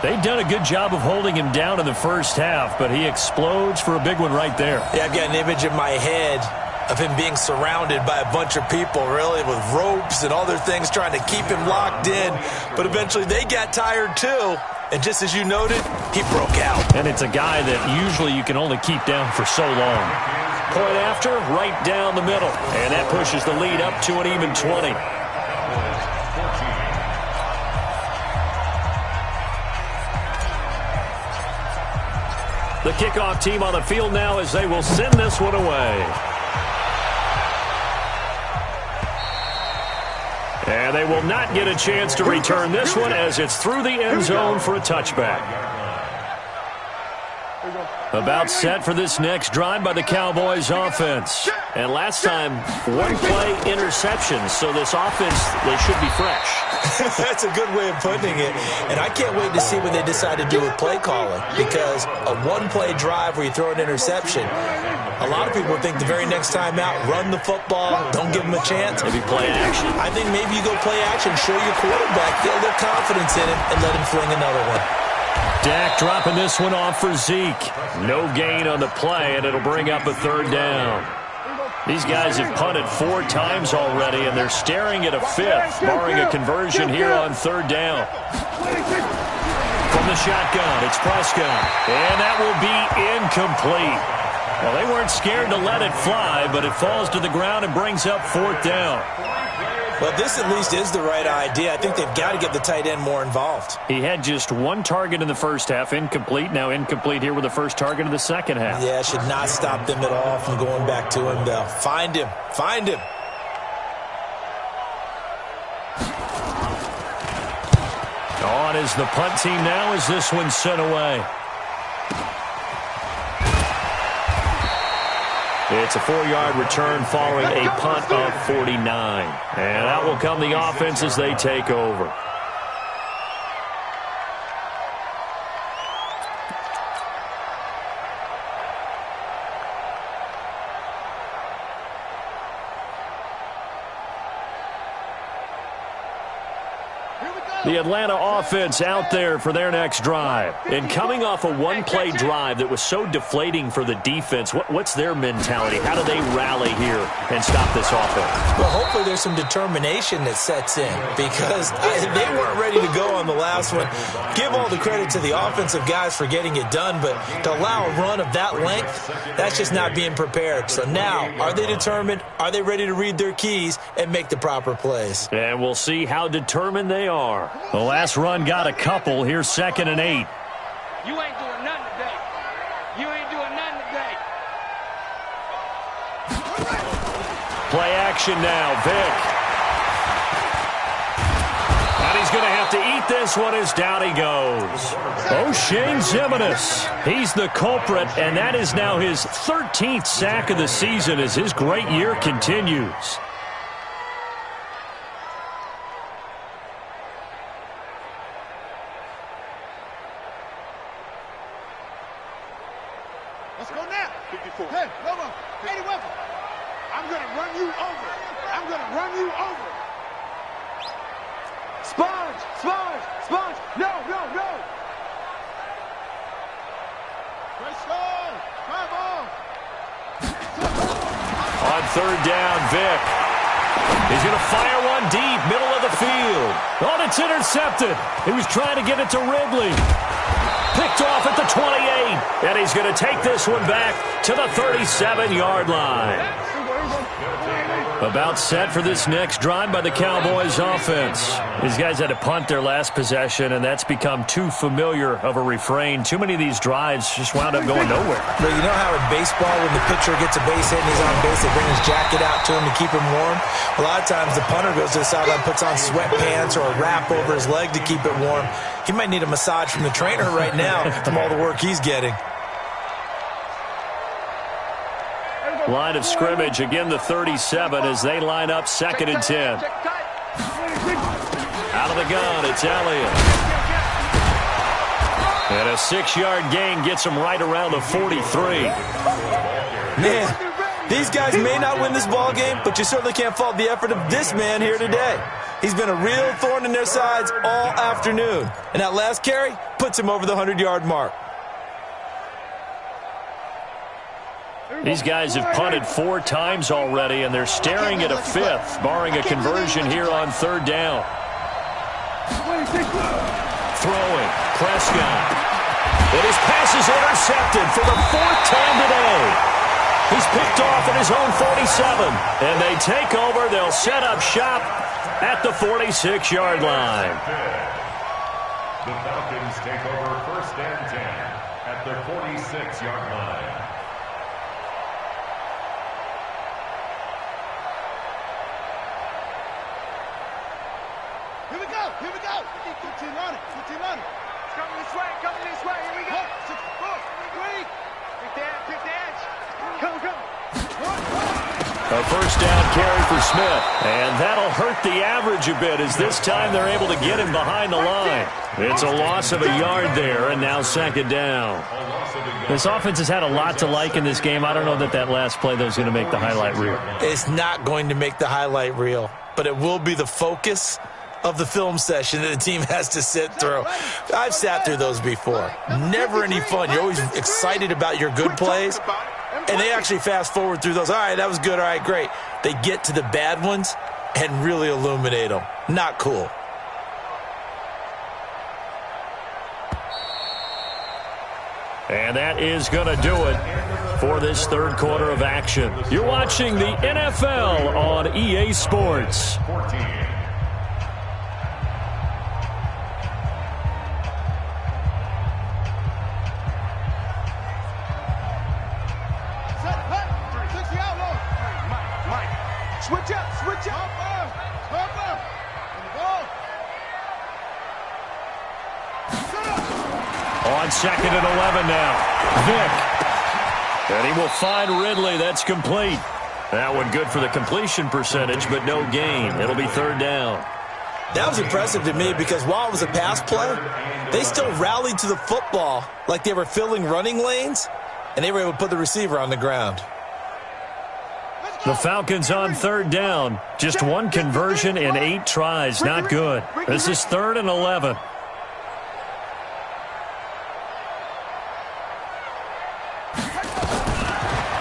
They've done a good job of holding him down in the first half, but he explodes for a big one right there. Yeah, I've got an image in my head of him being surrounded by a bunch of people, really, with ropes and other things trying to keep him locked in. But eventually they got tired, too. And just as you noted, he broke out. And it's a guy that usually you can only keep down for so long. Point after, right down the middle. And that pushes the lead up to an even 20. The kickoff team on the field now as they will send this one away. And they will not get a chance to return this one as it's through the end zone for a touchback. About set for this next drive by the Cowboys offense. And last time, one-play interception, so this offense, they should be fresh. That's a good way of putting it. And I can't wait to see what they decide to do with play calling, because a one-play drive where you throw an interception, a lot of people think the very next time out, run the football, don't give them a chance. Maybe play action. I think maybe you go play action, show your quarterback, build their confidence in him, and let him fling another one. Dak dropping this one off for Zeke. No gain on the play, and it'll bring up a third down. These guys have punted 4 times already, and they're staring at a 5th, barring a conversion here on third down. From the shotgun, it's Prescott, and that will be incomplete. Well, they weren't scared to let it fly, but it falls to the ground and brings up 4th down. Well, this at least is the right idea. I think they've got to get the tight end more involved. He had just 1 target in the first half, incomplete. Now incomplete here with the first target of the second half. Yeah, should not stop them at all from going back to him, though. Find him. Find him. On is the punt team now as this one's sent away. It's a 4-yard return following a punt of 49. And out will come the offense as they take over. The Atlanta offense out there for their next drive. And coming off a one-play drive that was so deflating for the defense, what's their mentality? How do they rally here and stop this offense? Well, hopefully there's some determination that sets in, because they weren't ready to go on the last one. Give all the credit to the offensive guys for getting it done, but to allow a run of that length, that's just not being prepared. So now, are they determined? Are they ready to read their keys and make the proper plays? And we'll see how determined they are. The last run got a couple. Here's 2nd and 8. You ain't doing nothing today. You ain't doing nothing today. Play action now. Vic. And he's going to have to eat this one as down he goes. O'Shane Ximines. He's the culprit, and that is now his 13th sack of the season as his great year continues. Let's go now. 54. Hey, Lobo. 80 weapon. I'm going to run you over. I'm going to run you over. Sponge, sponge, sponge. No, no, no. Preston, come on. On third down, Vic. He's going to fire one deep, middle of the field. Oh, it's intercepted. He was trying to get it to Ridley. Picked off at the 28, and he's going to take this one back to the 37-yard line. About set for this next drive by the Cowboys offense. These guys had to punt their last possession, and that's become too familiar of a refrain. Too many of these drives just wound up going nowhere. But you know how in baseball, when the pitcher gets a base hit and he's on base, they bring his jacket out to him to keep him warm? A lot of times the punter goes to the sideline, puts on sweatpants or a wrap over his leg to keep it warm. He might need a massage from the trainer right now from all the work he's getting. Line of scrimmage, again the 37 as they line up 2nd and 10. Out of the gun, it's Elliott. And a 6-yard gain gets him right around the 43. Man, these guys may not win this ball game, but you certainly can't fault the effort of this man here today. He's been a real thorn in their sides all afternoon. And that last carry puts him over the 100-yard mark. These guys have punted 4 times already, and they're staring at a 5th, barring a conversion here on third down. Throwing, Prescott. And his pass is intercepted for the 4th time today. He's picked off at his own 47, and they take over. They'll set up shop at the 46-yard line. The Falcons take over 1st and 10. at the 46-yard line. Here we go. 15 on it. It's coming this way. Here we go. 6, 4, 3. Pick the edge. Come. A first down carry for Smith. And that'll hurt the average a bit as this time they're able to get him behind the line. It's a loss of a yard there, and now second down. This offense has had a lot to like in this game. I don't know that last play, though, is going to make the highlight reel. It's not going to make the highlight reel, but it will be the focus of the film session that the team has to sit through. I've sat through those before. Never any fun. You're always excited about your good plays, and they actually fast forward through those. All right, that was good. All right, great. They get to the bad ones and really illuminate them. Not cool. And that is going to do it for this third quarter of action. You're watching the NFL on EA Sports. 14. Switch up. On second and 11 now. Vick. And he will find Ridley. That's complete. That one good for the completion percentage, but no gain. It'll be third down. That was impressive to me because while it was a pass play, they still rallied to the football like they were filling running lanes, and they were able to put the receiver on the ground. The Falcons on third down. Just one conversion in 8 tries. Not good. This is 3rd and 11.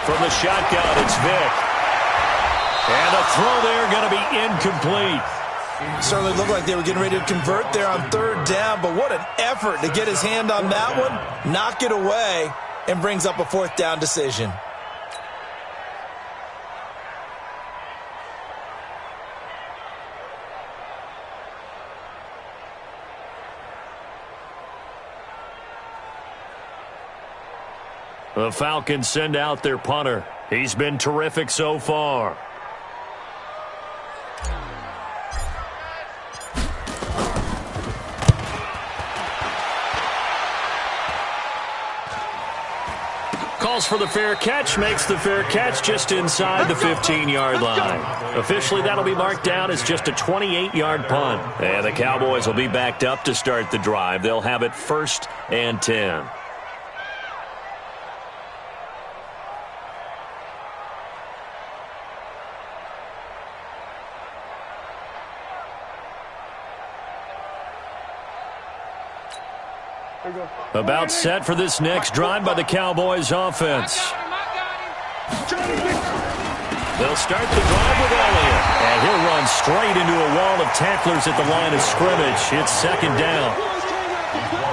From the shotgun, it's Vick. And a throw there going to be incomplete. Certainly looked like they were getting ready to convert there on third down, but what an effort to get his hand on that one, knock it away, and brings up a 4th down decision. The Falcons send out their punter. He's been terrific so far. Calls for the fair catch, makes the fair catch just inside the 15-yard line. Officially, that'll be marked down as just a 28-yard punt. And the Cowboys will be backed up to start the drive. They'll have it 1st and 10. About set for this next drive by the Cowboys offense. They'll start the drive with Elliott. And he'll run straight into a wall of tacklers at the line of scrimmage. It's second down.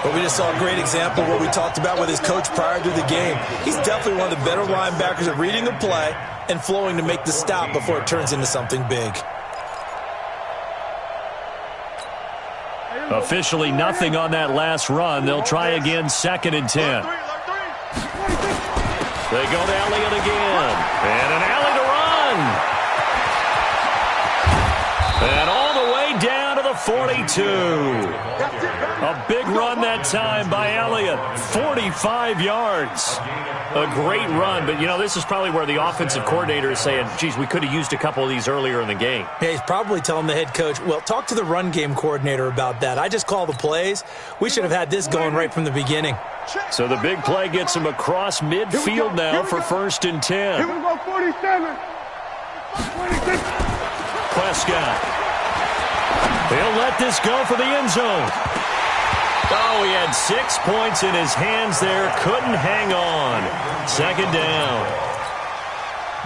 But we just saw a great example of what we talked about with his coach prior to the game. He's definitely one of the better linebackers at reading a play and flowing to make the stop before it turns into something big. Officially nothing on that last run. They'll try again 2nd and 10. They go to Elliott again. And an alley to run. And all the way down to the 42. A big run that time by Elliott. 45 yards. A great run, but, you know, this is probably where the offensive coordinator is saying, geez, we could have used a couple of these earlier in the game. Yeah, he's probably telling the head coach, well, talk to the run game coordinator about that. I just call the plays. We should have had this going right from the beginning. So the big play gets him across midfield now for 1st and 10. Here we go, 47. 26. Prescott. He'll let this go for the end zone. Oh, he had 6 points in his hands there. Couldn't hang on. 2nd down.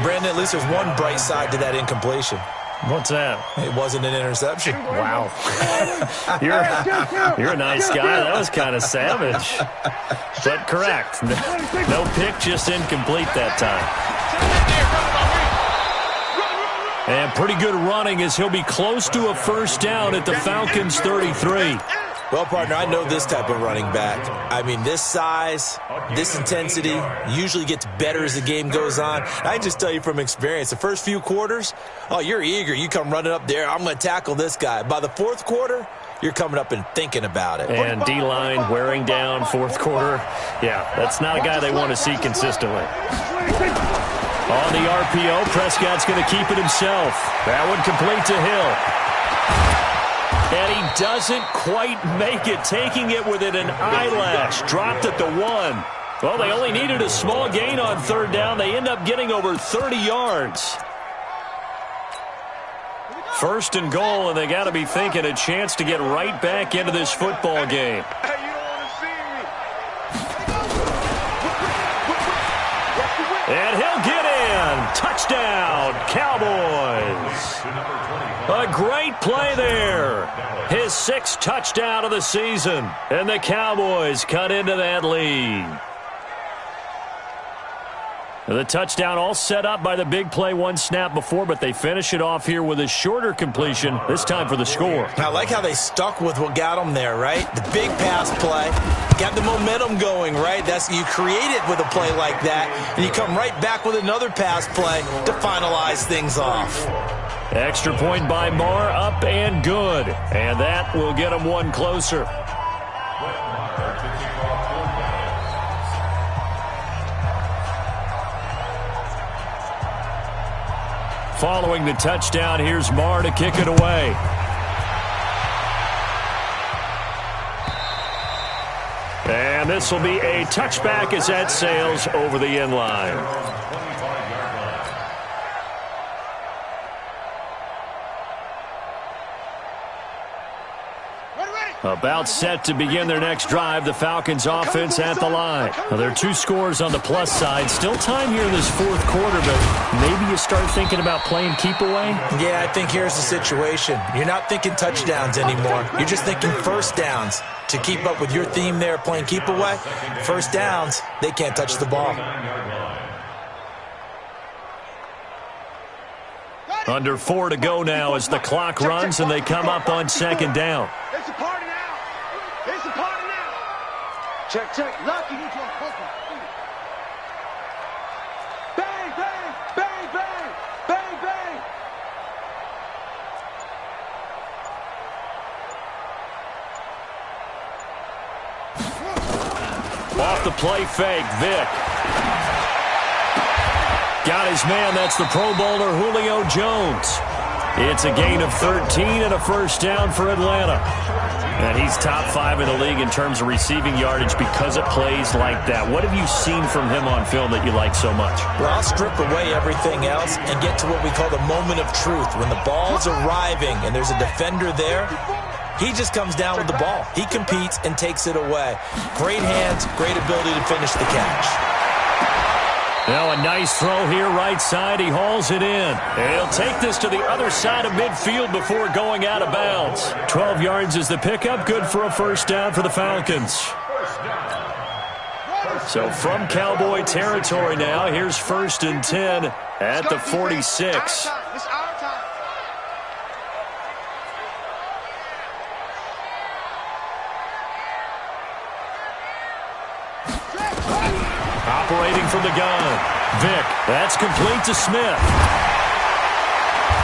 Brandon, at least there's one bright side to that incompletion. What's that? It wasn't an interception. Wow. You're a nice guy. That was kind of savage. But correct. No pick, just incomplete that time. And pretty good running as he'll be close to a 1st down at the Falcons' 33. Well, partner, I know this type of running back. I mean, this size, this intensity usually gets better as the game goes on. I just tell you from experience, the first few quarters, oh, you're eager. You come running up there, I'm going to tackle this guy. By the fourth quarter, you're coming up and thinking about it. And D-line wearing down fourth quarter. Yeah, that's not a guy they want to see consistently. On the RPO, Prescott's going to keep it himself. That one complete to Hill. And he doesn't quite make it, taking it within an eyelash. Dropped at the 1. Well, they only needed a small gain on third down. They end up getting over 30 yards. First and goal, and they got to be thinking a chance to get right back into this football game. And he'll get in. Touchdown, Cowboys. A great play there. His 6th touchdown of the season. And the Cowboys cut into that lead. The touchdown all set up by the big play one snap before, but they finish it off here with a shorter completion, this time for the score. I like how they stuck with what got them there, right? The big pass play, got the momentum going, right? You create it with a play like that, and you come right back with another pass play to finalize things off. Extra point by Marr, up and good. And that will get them one closer. Following the touchdown, here's Marr to kick it away. And this will be a touchback as that sails over the end line. About set to begin their next drive, the Falcons offense at the line. Well, there are 2 scores on the plus side. Still time here in this fourth quarter, but maybe you start thinking about playing keep away? Yeah, I think here's the situation. You're not thinking touchdowns anymore. You're just thinking first downs. To keep up with your theme there, playing keep away, first downs, they can't touch the ball. Under 4 to go now as the clock runs and they come up on second down. It's a party now. It's a party now. Check, check. Lucky. Bang, bang, bang, bang, bang, bang. Off the play fake, Vic. Got his man, that's the Pro Bowler Julio Jones. It's a gain of 13 and a first down for Atlanta. And he's top 5 in the league in terms of receiving yardage because it plays like that. What have you seen from him on film that you like so much? Well, I'll strip away everything else and get to what we call the moment of truth. When the ball's arriving and there's a defender there, he just comes down with the ball. He competes and takes it away. Great hands, great ability to finish the catch. Now a nice throw here, right side. He hauls it in. And he'll take this to the other side of midfield before going out of bounds. 12 yards is the pickup. Good for a first down for the Falcons. So from Cowboy territory now, here's 1st and 10 at the 46. Operating from the gun. Vic, that's complete to Smith.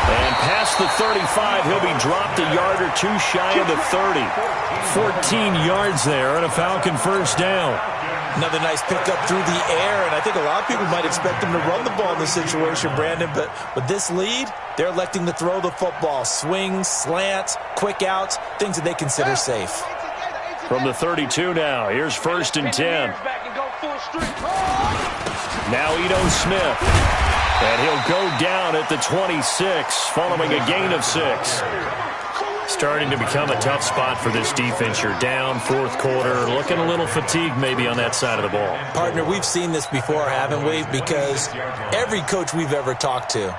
And past the 35, he'll be dropped a yard or 2 shy of the 30. 14 yards there and a Falcon first down. Another nice pickup through the air, and I think a lot of people might expect him to run the ball in this situation, Brandon, but with this lead, they're electing to throw the football. Swings, slants, quick outs, things that they consider safe. From the 32 now, here's 1st and 10. Now Ito Smith. And he'll go down at the 26, following a gain of 6. Starting to become a tough spot for this defense. You're down, fourth quarter, looking a little fatigued maybe on that side of the ball. Partner, we've seen this before, haven't we? Because every coach we've ever talked to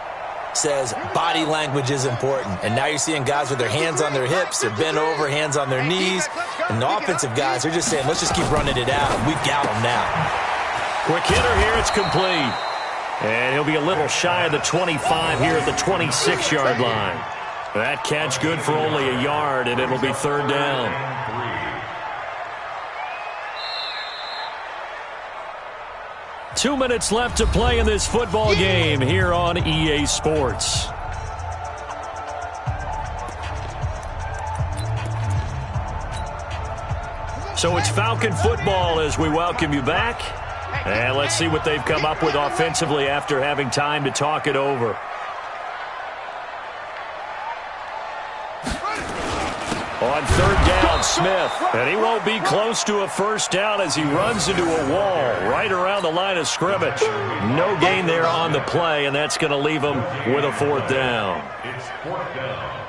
says body language is important. And now you're seeing guys with their hands on their hips, they're bent over, hands on their knees. And the offensive guys are just saying, let's just keep running it out. We've got them now. Quick hitter here, it's complete. And he'll be a little shy of the 25 here at the 26-yard line. That catch good for only a yard, and it'll be 3rd down. 2 minutes left to play in this football game here on EA Sports. So it's Falcon football as we welcome you back. And let's see what they've come up with offensively after having time to talk it over. On third down, Smith. And he won't be close to a first down as he runs into a wall right around the line of scrimmage. No gain there on the play, and that's going to leave him with a fourth down. It's fourth down.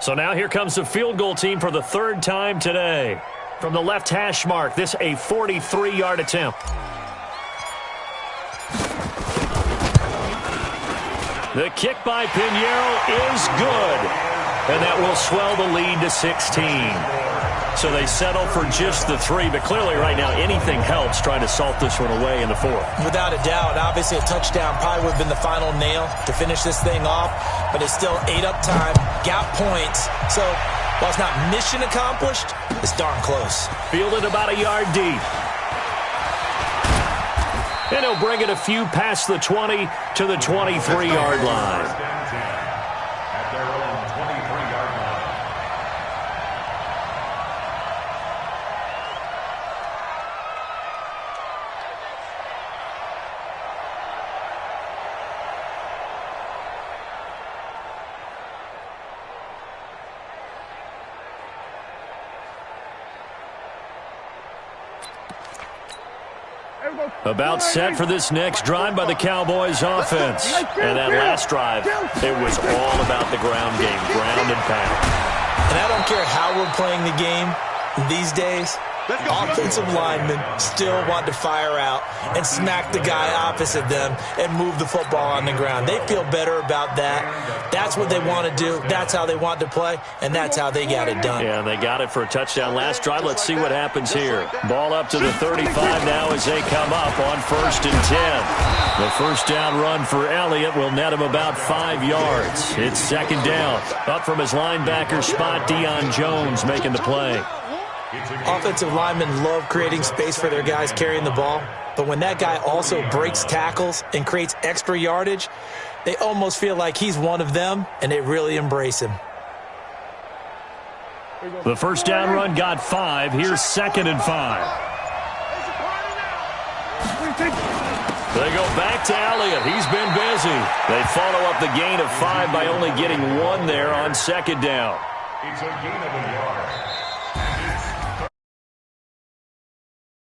So now here comes the field goal team for the third time today. From the left hash mark, this a 43-yard attempt. The kick by Pinheiro is good, and that will swell the lead to 16. So they settle for just the 3, but clearly right now anything helps trying to salt this one away in the fourth. Without a doubt, obviously a touchdown probably would have been the final nail to finish this thing off, but it's still 8 up time, got points. So while it's not mission accomplished, it's darn close. Fielded about a yard deep. And he'll bring it a few past the 20 to the 23-yard line. At their own 23-yard line. About set for this next drive by the Cowboys offense. And that last drive, it was all about the ground game, ground and pound. And I don't care how we're playing the game these days, offensive linemen still want to fire out and smack the guy opposite them and move the football on the ground. They feel better about that. That's what they want to do. That's how they want to play, and that's how they got it done. Yeah, and they got it for a touchdown last drive. Let's see what happens here. Ball up to the 35 now as they come up on 1st and 10. The first down run for Elliott will net him about 5 yards. It's 2nd down. Up from his linebacker spot, Deion Jones making the play. Offensive linemen love creating space for their guys carrying the ball, but when that guy also breaks tackles and creates extra yardage, they almost feel like he's one of them, and they really embrace him. The first down run got 5. Here's 2nd and 5. They go back to Elliott. He's been busy. They follow up the gain of 5 by only getting 1 there on 2nd down. It's a gain of a yard.